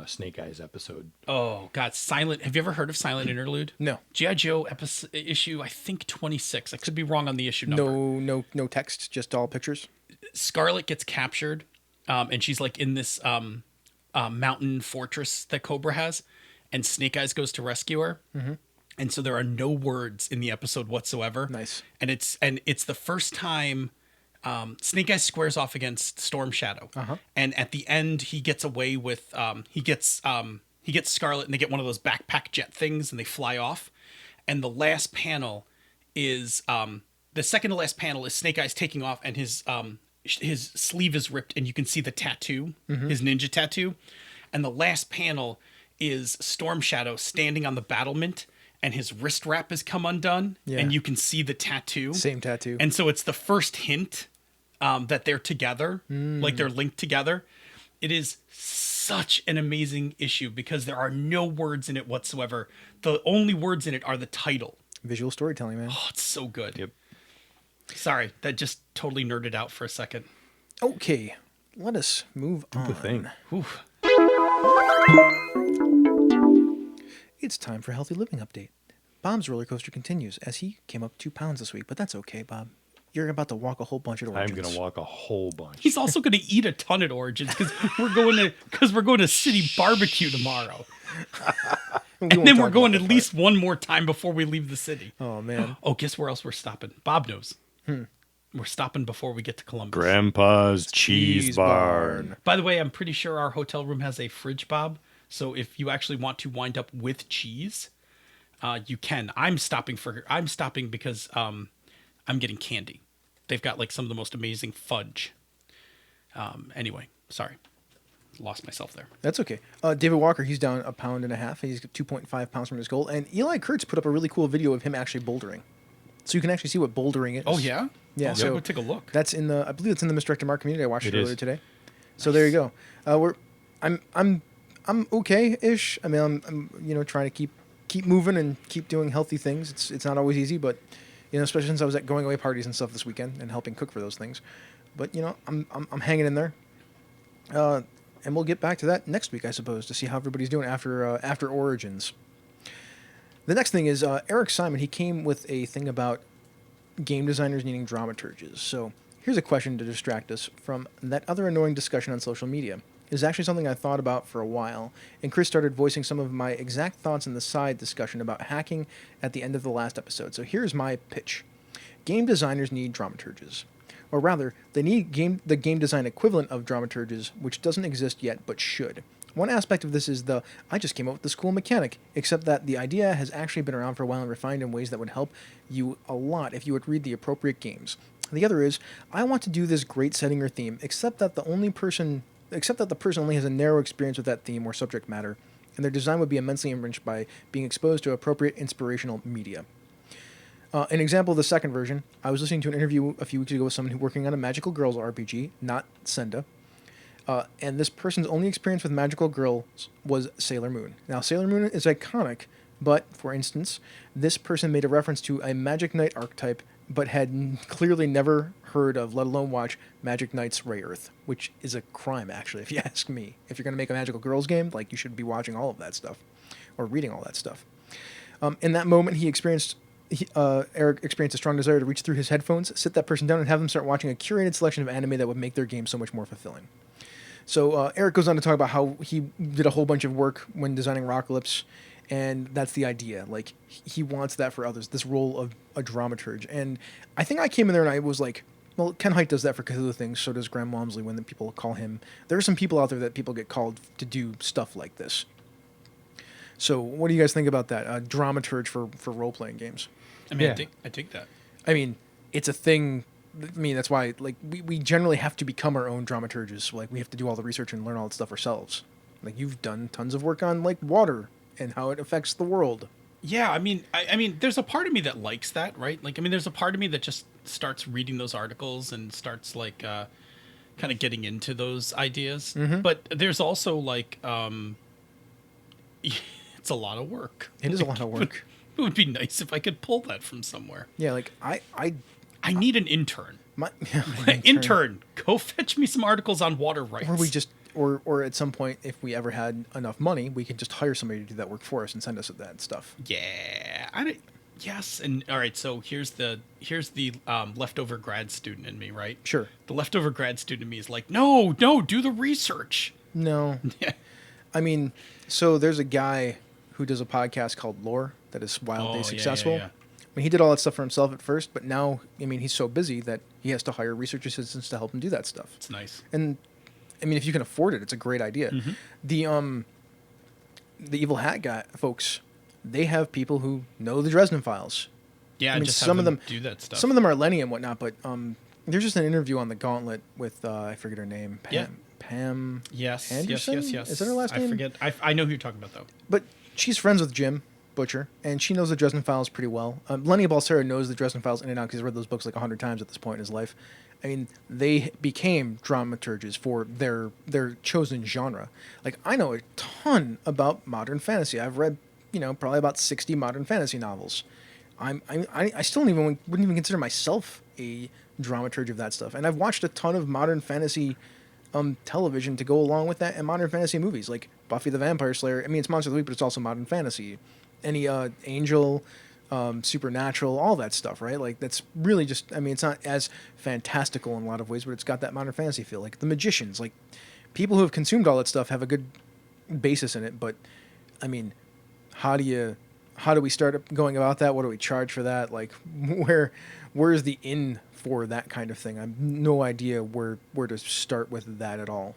Snake Eyes episode. Oh god, Silent. Have you ever heard of Silent Interlude? No. G.I. Joe issue, I think 26. I could be wrong on the issue number. No text, just all pictures. Scarlet gets captured, and she's in this mountain fortress that Cobra has, and Snake Eyes goes to rescue her. Mm-hmm. And so there are no words in the episode whatsoever. Nice. And it's the first time Snake Eyes squares off against Storm Shadow. Uh-huh. And at the end he gets away with he gets Scarlet, and they get one of those backpack jet things and they fly off. And the last panel is the second to last panel is Snake Eyes taking off, and his sleeve is ripped and you can see the tattoo, his ninja tattoo. And the last panel is Storm Shadow standing on the battlement, and his wrist wrap has come undone, and you can see the tattoo. Same tattoo. And so it's the first hint that they're together, like they're linked together. It is such an amazing issue because there are no words in it whatsoever. The only words in it are the title. Visual storytelling, man. Oh, it's so good. Yep. Sorry, that just totally nerded out for a second. Okay, let us move on. The thing. Oof. It's time for Healthy Living Update. Bob's roller coaster continues as he came up 2 pounds this week, but that's okay, Bob. You're about to walk a whole bunch of I'm Origins. going to walk a whole bunch. He's also going to eat a ton at Origins because we're going to City Barbecue tomorrow, We and won't then talk we're going about at that least one more time before we leave the city. part. Oh, man. Oh, guess where else we're stopping? Bob knows. We're stopping before we get to Columbus. Grandpa's Cheese Barn. By the way, I'm pretty sure our hotel room has a fridge, Bob. So if you actually want to wind up with cheese, you can. I'm stopping because I'm getting candy. They've got like some of the most amazing fudge. Anyway, sorry. Lost myself there. That's okay. David Walker, he's down 1.5 pounds. He's 2.5 pounds from his goal. And Eli Kurtz put up a really cool video of him actually bouldering. So you can actually see what bouldering is. Oh, yeah? Yeah, I'll so go take a look. That's in the, I believe it's in the Misdirected Mark community. I watched it It is. earlier today. So there you go. I'm okay-ish. I mean, I'm trying to keep moving and keep doing healthy things. It's not always easy, but especially since I was at going away parties and stuff this weekend and helping cook for those things. But I'm hanging in there. And we'll get back to that next week, I suppose, to see how everybody's doing after Origins. The next thing is Eric Simon. He came with a thing about game designers needing dramaturges. So here's a question to distract us from that other annoying discussion on social media. It's actually something I thought about for a while, and Chris started voicing some of my exact thoughts in the side discussion about hacking at the end of the last episode. So here's my pitch. Game designers need dramaturges. Or rather, they need the game design equivalent of dramaturges, which doesn't exist yet, but should. One aspect of this is I just came up with this cool mechanic, except that the idea has actually been around for a while and refined in ways that would help you a lot if you would read the appropriate games. The other is, I want to do this great setting or theme, except that the person only has a narrow experience with that theme or subject matter, and their design would be immensely enriched by being exposed to appropriate inspirational media. An example of the second version, I was listening to an interview a few weeks ago with someone working on a Magical Girls RPG, not Senda, and this person's only experience with Magical Girls was Sailor Moon. Now, Sailor Moon is iconic, but, for instance, this person made a reference to a Magic Knight archetype, but had clearly never heard of, let alone watch, Magic Knight's Ray Earth, which is a crime, actually, if you ask me. If you're going to make a Magical Girls game, you should be watching all of that stuff, or reading all that stuff. In that moment, Eric experienced a strong desire to reach through his headphones, sit that person down, and have them start watching a curated selection of anime that would make their game so much more fulfilling. So Eric goes on to talk about how he did a whole bunch of work when designing Rockalypse, and that's the idea. He wants that for others, this role of a dramaturge. And I think I came in there and I was like, well, Ken Hite does that for Cthulhu things, so does Graham Walmsley when the people call him. There are some people out there that people get called to do stuff like this. So what do you guys think about that? A dramaturge for role-playing games. I mean, Yeah. I dig that. I mean, it's a thing. I mean, that's why we generally have to become our own dramaturges. We have to do all the research and learn all that stuff ourselves. You've done tons of work on water and how it affects the world. Yeah, I mean, there's a part of me that likes that, right? There's a part of me that just starts reading those articles and starts kind of getting into those ideas. Mm-hmm. But there's also it's a lot of work. It is a lot of work. It would be nice if I could pull that from somewhere. Yeah, I need an intern. My Intern, go fetch me some articles on water rights. Or we just, or at some point, if we ever had enough money, we could just hire somebody to do that work for us and send us that stuff. Yeah, yes, and all right. So here's the leftover grad student in me, right? Sure. The leftover grad student in me is like, no, do the research. No. Yeah. I mean, so there's a guy who does a podcast called Lore that is wildly successful. Yeah. I mean, he did all that stuff for himself at first, but now, I mean, he's so busy that he has to hire research assistants to help him do that stuff. It's nice. And I mean, if you can afford it, it's a great idea. Mm-hmm. The Evil Hat guy folks, they have people who know the Dresden Files. Yeah, I mean, just some have of them do that stuff. Some of them are Lenny and whatnot, but there's just an interview on the Gauntlet with I forget her name, Pam Yes, Anderson? yes. Is that her last name? I forget. I know who you're talking about, though. But she's friends with Jim Butcher, and she knows the Dresden Files pretty well. Lenny Balsera knows the Dresden Files in and out because he's read those books like 100 times at this point in his life. I mean, they became dramaturges for their chosen genre. Like, I know a ton about modern fantasy. I've read, probably about 60 modern fantasy novels. I still wouldn't even consider myself a dramaturge of that stuff. And I've watched a ton of modern fantasy television to go along with that, and modern fantasy movies like Buffy the Vampire Slayer. I mean, it's Monster of the Week, but it's also modern fantasy. Any Angel, Supernatural, all that stuff, right? Like, that's really just, I mean, it's not as fantastical in a lot of ways, but it's got that modern fantasy feel. Like The Magicians, like, people who have consumed all that stuff have a good basis in it, but I mean, how do we start going about that? What do we charge for that? Like, where's the in for that kind of thing? I have no idea where to start with that at all.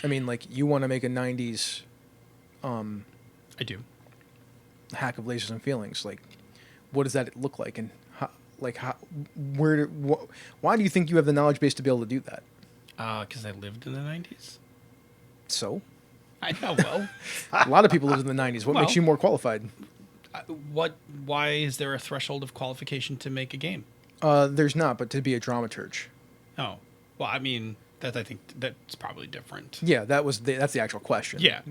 I mean, like, you want to make a 90s I do. hack of lasers and feelings. Like, what does that look like? And why do you think you have the knowledge base to be able to do that? Because I lived in the 90s. So? I know, well. A lot of people lived in the 90s. What makes you more qualified? Why is there a threshold of qualification to make a game? There's not, but to be a dramaturge. Oh. Well, I mean, I think that's probably different. Yeah, that's the actual question. Yeah.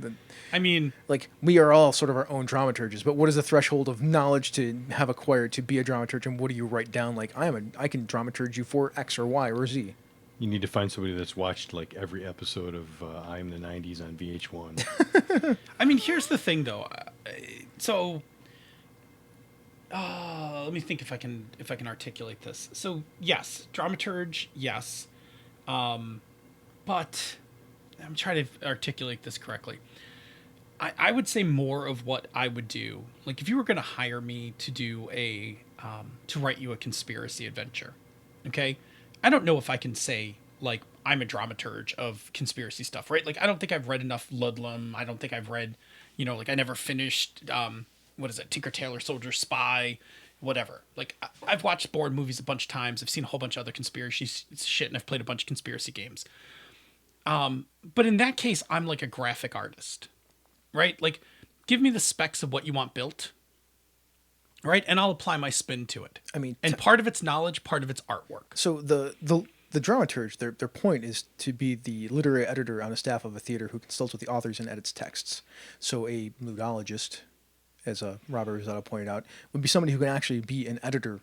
I mean, like, we are all sort of our own dramaturges, but what is the threshold of knowledge to have acquired to be a dramaturge, and what do you write down? Like, I can dramaturge you for X or Y or Z. You need to find somebody that's watched like every episode of I Am the 90s on VH1. I mean, here's the thing, though. So, let me think if I can articulate this. So, yes, dramaturge, yes. But I'm trying to articulate this correctly. I would say more of what I would do. Like, if you were going to hire me to do to write you a conspiracy adventure, okay? I don't know if I can say, like, I'm a dramaturge of conspiracy stuff, right? Like, I don't think I've read enough Ludlum. I don't think I've read, like, I never finished, Tinker Tailor Soldier Spy, whatever. Like, I've watched Bourne movies a bunch of times. I've seen a whole bunch of other conspiracy shit, and I've played a bunch of conspiracy games. But in that case, I'm like a graphic artist, right? Like, give me the specs of what you want built, right? And I'll apply my spin to it. I mean, and part of it's knowledge, part of it's artwork. So the dramaturge, their point is to be the literary editor on the staff of a theater who consults with the authors and edits texts. So a moodologist, as Robert Rosado pointed out, would be somebody who can actually be an editor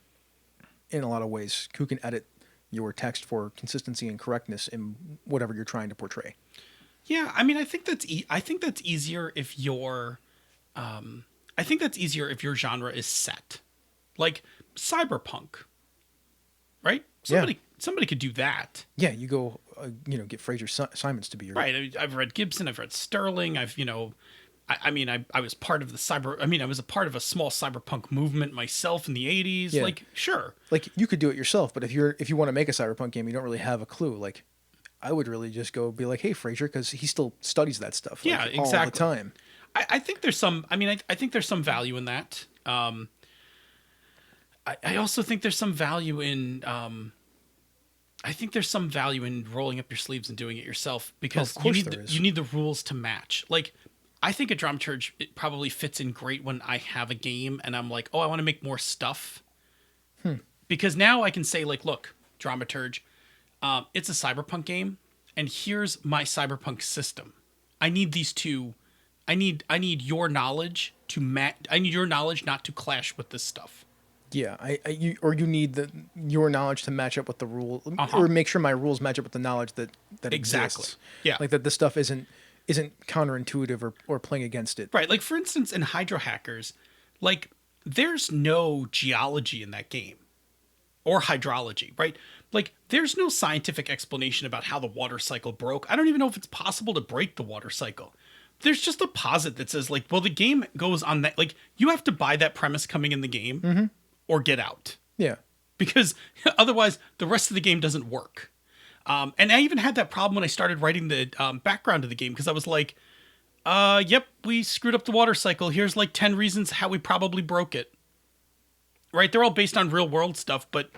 in a lot of ways, who can edit your text for consistency and correctness in whatever you're trying to portray. Yeah, I mean, I think that's easier if your genre is set, like cyberpunk, right? Somebody could do that. Yeah, you go, get Fraser Simons to be your right. I've read Gibson, I've read Sterling, I was part of I was a part of a small cyberpunk movement myself in the 80s. Yeah. Like, sure. Like, you could do it yourself, but if you want to make a cyberpunk game, you don't really have a clue. Like, I would really just go be like, hey, Fraser, because he still studies that stuff. Yeah, like, exactly. All the time. I think there's some, I think there's some value in that. I also think there's some value in, rolling up your sleeves and doing it yourself, because you need the rules to match. Like, I think a dramaturge, it probably fits in great when I have a game and I'm like, oh, I want to make more stuff. Because now I can say, like, look, dramaturge, it's a cyberpunk game, and here's my cyberpunk system. I need these two. I need your knowledge I need your knowledge not to clash with this stuff. Yeah, you need your knowledge to match up with the rule, or make sure my rules match up with the knowledge that exactly exists. Yeah, like that this stuff isn't counterintuitive or playing against it. Right. Like, for instance, in Hydro Hackers, like, there's no geology in that game or hydrology, right? Like, there's no scientific explanation about how the water cycle broke. I don't even know if it's possible to break the water cycle. There's just a posit that says, like, well, the game goes on that. Like, you have to buy that premise coming in the game or get out. Yeah. Because otherwise the rest of the game doesn't work. And I even had that problem when I started writing the background of the game, because I was like, yep, we screwed up the water cycle. Here's like 10 reasons how we probably broke it. Right? They're all based on real world stuff, but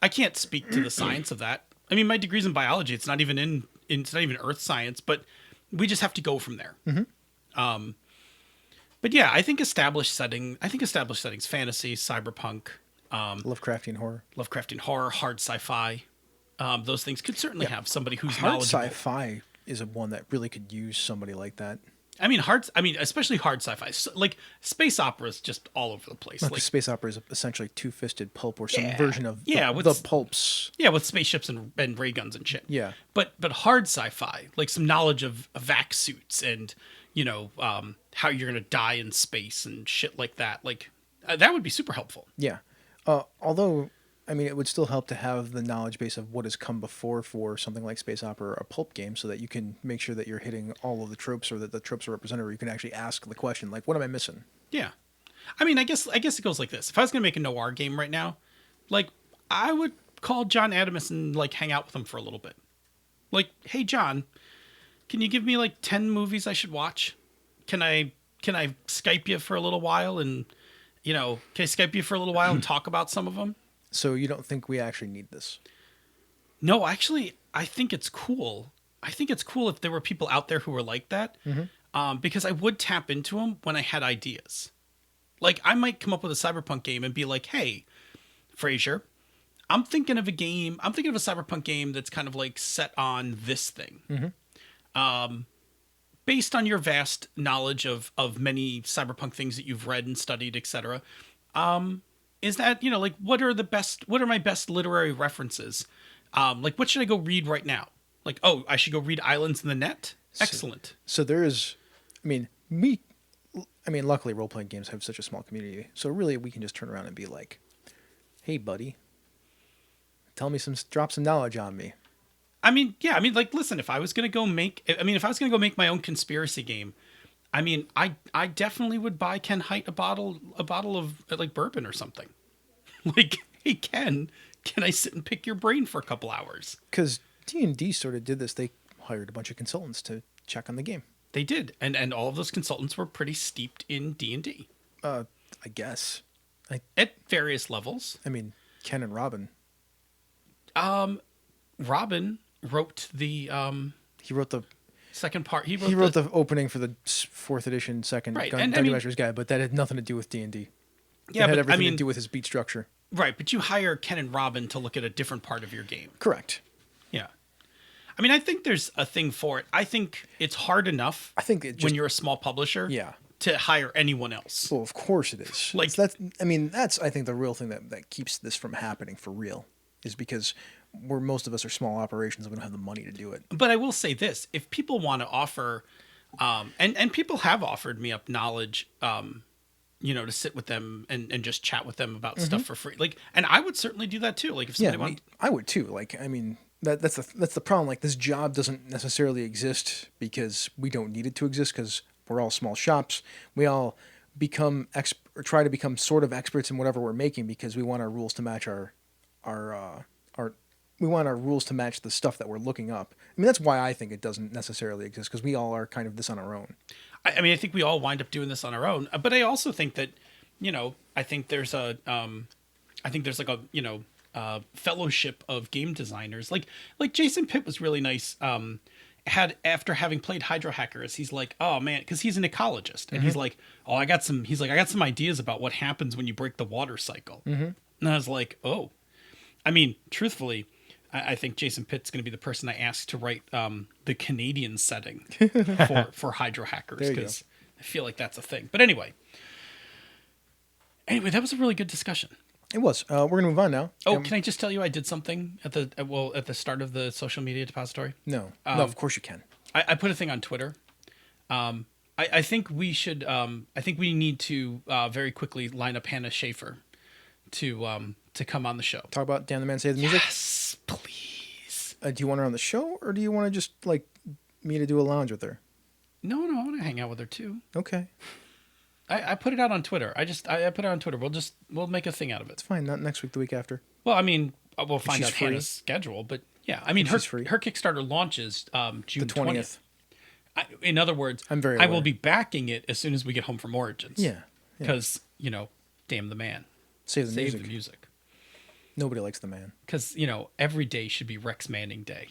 I can't speak to the science of that. I mean, my degree's in biology. It's not even it's not even earth science, but we just have to go from there. But yeah, I think established settings, fantasy, cyberpunk, Lovecraftian horror, hard sci-fi. Those things could certainly have somebody who's hard knowledgeable. sci-fi is one that really could use somebody like that. I mean, especially hard sci-fi. So, like space opera is just all over the place. Like space opera is essentially two-fisted pulp or some version of with the pulps. Yeah, with spaceships and ray guns and shit. Yeah. But hard sci-fi, like some knowledge of vac suits and how you're gonna die in space and shit like that. Like that would be super helpful. Yeah. Although, I mean, it would still help to have the knowledge base of what has come before for something like space opera or a pulp game, so that you can make sure that you're hitting all of the tropes, or that the tropes are represented, or you can actually ask the question, like, what am I missing? Yeah. I mean, I guess it goes like this. If I was going to make a noir game right now, like, I would call John Adamus and, like, hang out with him for a little bit. Like, hey, John, can you give me, like, 10 movies I should watch? Can I Skype you for a little while and, can I Skype you for a little while and talk about some of them? So you don't think we actually need this? No, actually, I think it's cool. I think it's cool if there were people out there who were like that, because I would tap into them when I had ideas. Like, I might come up with a cyberpunk game and be like, hey, Frasier, I'm thinking of a cyberpunk game that's kind of like set on this thing. Based on your vast knowledge of many cyberpunk things that you've read and studied, etc. Is that, like, what are my best literary references? Like, what should I go read right now? Like, oh, I should go read Islands in the Net? Excellent. So there is, luckily role-playing games have such a small community. So really we can just turn around and be like, hey, buddy, drop some knowledge on me. Like, listen, if I was going to go make my own conspiracy game, I definitely would buy Ken Hite a bottle of like bourbon or something. Like, hey Ken, can I sit and pick your brain for a couple hours? Because D&D sort of did this. They hired a bunch of consultants to check on the game. They did, and all of those consultants were pretty steeped in D&D. I guess. At various levels. Ken and Robin. Robin wrote the. He wrote the second part. He wrote the opening for the 4th edition second right. Dungeon Master's Guide, but that had nothing to do with D&D. Yeah, it had everything to do with his beat structure. Right, but you hire Ken and Robin to look at a different part of your game. Correct. Yeah. I think there's a thing for it. I think it's hard enough. When you're a small publisher. Yeah. To hire anyone else. Well, of course it is. Like, that's I think the real thing that keeps this from happening for real is because most of us are small operations and we don't have the money to do it. But I will say this: if people want to offer, and people have offered me up knowledge, to sit with them and just chat with them about stuff for free. Like, and I would certainly do that too. Like, if somebody I would too. Like, that's the problem. Like, this job doesn't necessarily exist because we don't need it to exist, because we're all small shops. We all try to become sort of experts in whatever we're making because we want our rules to match we want our rules to match the stuff that we're looking up. That's why I think it doesn't necessarily exist, because we all are kind of this on our own. I think we all wind up doing this on our own. But I also think that, I think there's fellowship of game designers. Like Jason Pitt was really nice. After having played Hydro Hackers, he's like, oh man, because he's an ecologist, and he's like, oh, I got some ideas about what happens when you break the water cycle. And I was like, oh, truthfully, I think Jason Pitt's going to be the person I ask to write the Canadian setting for Hydro Hackers, because I feel like that's a thing. But anyway, that was a really good discussion. It was. We're going to move on now. Oh, can I just tell you I did something at the start of the social media depository? No, of course you can. I put a thing on Twitter. I think we should. I think we need to very quickly line up Hannah Schaefer to come on the show. Talk about Dan the Man Save the Music? Yes, please. Do you want her on the show, or do you want to just, like, me to do a lounge with her? No, I want to hang out with her, too. Okay. I put it out on Twitter. I put it on Twitter. We'll make a thing out of it. It's fine. Not next week, the week after. Well, we'll find out Hannah's schedule, but yeah. her Kickstarter launches June 20th. In other words, I will be backing it as soon as we get home from Origins. Yeah. Because, damn the man. Save the music. Nobody likes the man. Because, every day should be Rex Manning Day.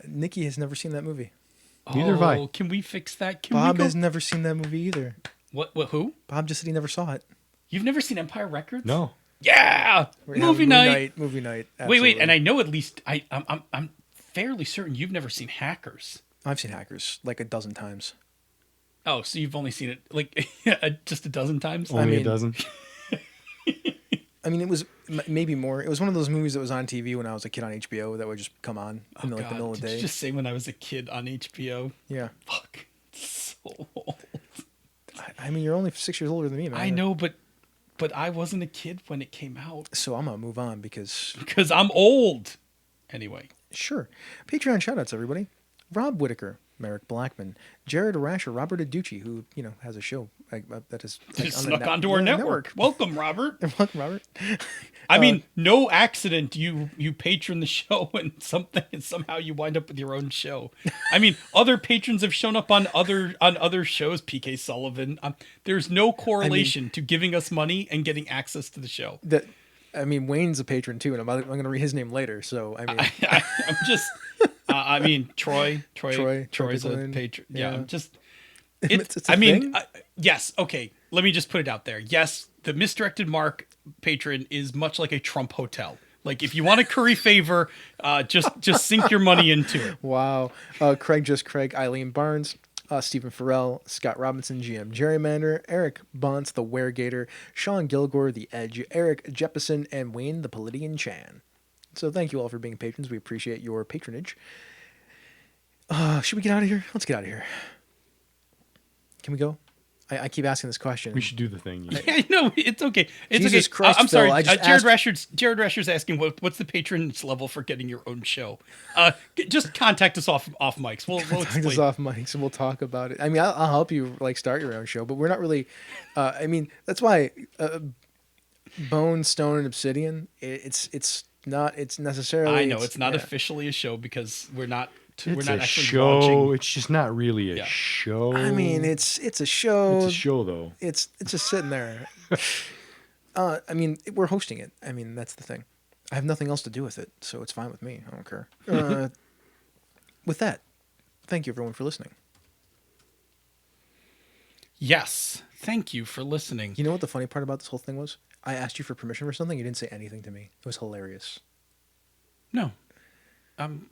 Nikki has never seen that movie. Neither have I. Can we fix that? Bob has never seen that movie either. What, who? Bob just said he never saw it. You've never seen Empire Records? No. Yeah! Movie night! Movie night. Wait, and I know at least, I'm fairly certain you've never seen Hackers. I've seen Hackers like a dozen times. Oh, so you've only seen it like just a dozen times? Only a dozen? I mean, it was maybe more. It was one of those movies that was on TV when I was a kid on HBO that would just come on in the middle of the day. Did you just say when I was a kid on HBO? Yeah. Fuck. So old. I mean, you're only 6 years older than me, man. I know, but I wasn't a kid when it came out. So I'm going to move on because I'm old. Anyway. Sure. Patreon shoutouts, everybody. Rob Whitaker, Merrick Blackman, Jared Rasher, Robert Aducci, who, has a show that is snuck onto our network. Welcome, Robert. Welcome, Robert. I mean, no accident you patron the show and somehow you wind up with your own show. I mean, other patrons have shown up on other shows, PK Sullivan. There's no correlation to giving us money and getting access to the show. Wayne's a patron too, and I'm going to read his name later, so I mean I'm just Troy's a patron. Yeah, I'm just it's a thing? Yes, okay. Let me just put it out there. Yes, the Misdirected Mark patron is much like a Trump hotel. Like, if you want a curry favor, just sink your money into it. Wow. Craig, Eileen Barnes, Stephen Farrell, Scott Robinson, GM Gerrymander, Eric Bonts, the Weregator, Sean Gilgore, The Edge, Eric Jeppesen, and Wayne, the Palladian Chan. So thank you all for being patrons. We appreciate your patronage. Should we get out of here? Let's get out of here. Can we go? I keep asking this question. We should do the thing. Yeah, no, it's okay. It's Jesus okay. Christ, I'm sorry. Phil, Jared Rasher's asking what's the patronage level for getting your own show. Just contact us off mics. We'll contact us off mics and we'll talk about it. I mean, I'll help you start your own show, but we're not really. I mean, that's why Bone, Stone, and Obsidian. It's not. It's necessarily. I know it's not officially a show because we're not. We're not actually show. Launching. It's just not really a show. I mean, it's a show. It's a show, though. It's just sitting there. I mean, we're hosting it. I mean, that's the thing. I have nothing else to do with it, so it's fine with me. I don't care. With that, thank you everyone for listening. Yes, thank you for listening. You know what the funny part about this whole thing was? I asked you for permission for something. You didn't say anything to me. It was hilarious. No. I'm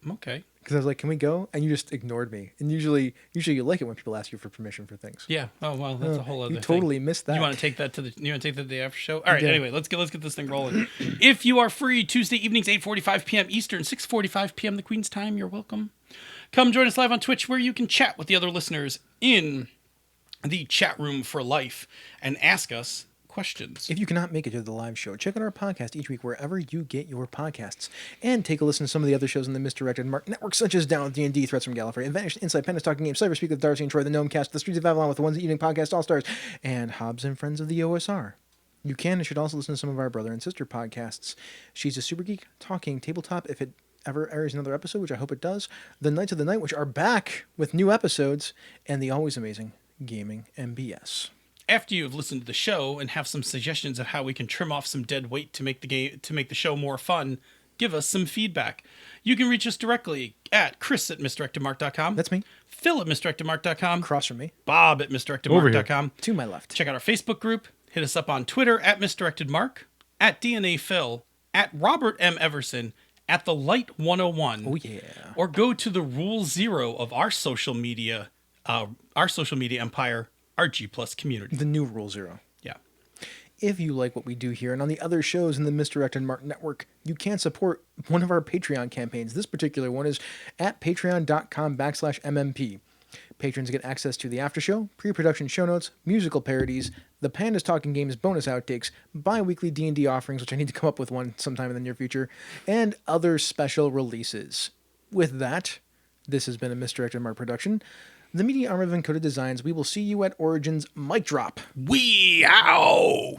okay. Because I was like, "Can we go?" And you just ignored me. And usually you like it when people ask you for permission for things. Yeah. Oh well, that's a whole other. You totally missed that. You want to take that to the after show? All right. Yeah. Anyway, let's get this thing rolling. If you are free Tuesday evenings, 8:45 p.m. Eastern, 6:45 p.m. the Queen's time, you're welcome. Come join us live on Twitch, where you can chat with the other listeners in the chat room for life and ask us questions. If you cannot make it to the live show, check out our podcast each week wherever you get your podcasts, and take a listen to some of the other shows in the Misdirected Mark Network, such as Down with D&D, Threats from Gallifrey, Vanished Inside, Penance Talking Games, Cyberspeak with Darcy and Troy, The Gnome Cast, The Streets of Avalon with the Ones Eating Podcast All-Stars, and Hobbs and Friends of the OSR. You can and should also listen to some of our brother and sister podcasts. She's a Super Geek, Talking Tabletop, if it ever airs another episode, which I hope it does, The Knights of the Night, which are back with new episodes, and the always amazing Gaming MBS. After you have listened to the show and have some suggestions of how we can trim off some dead weight to make the show more fun, give us some feedback. You can reach us directly at Chris@misdirectedmark.com. That's me. Phil at misdirectedmark.com. Across from me. Bob at misdirectedmark.com. To my left. Check out our Facebook group. Hit us up on Twitter at misdirectedmark, at DNA Phil, at Robert M. Everson, at The Light 101. Oh yeah. Or go to the Rule Zero of our social media empire, our G+ community. The new Rule Zero. Yeah. If you like what we do here and on the other shows in the Misdirected Mark Network, you can support one of our Patreon campaigns. This particular one is at patreon.com/MMP. Patrons get access to the after show, pre-production show notes, musical parodies, the Pandas Talking Games bonus outtakes, bi-weekly D&D offerings, which I need to come up with one sometime in the near future, and other special releases. With that, this has been a Misdirected Mark production. The media arm of Encoded Designs. We will see you at Origins. Mic drop. We out.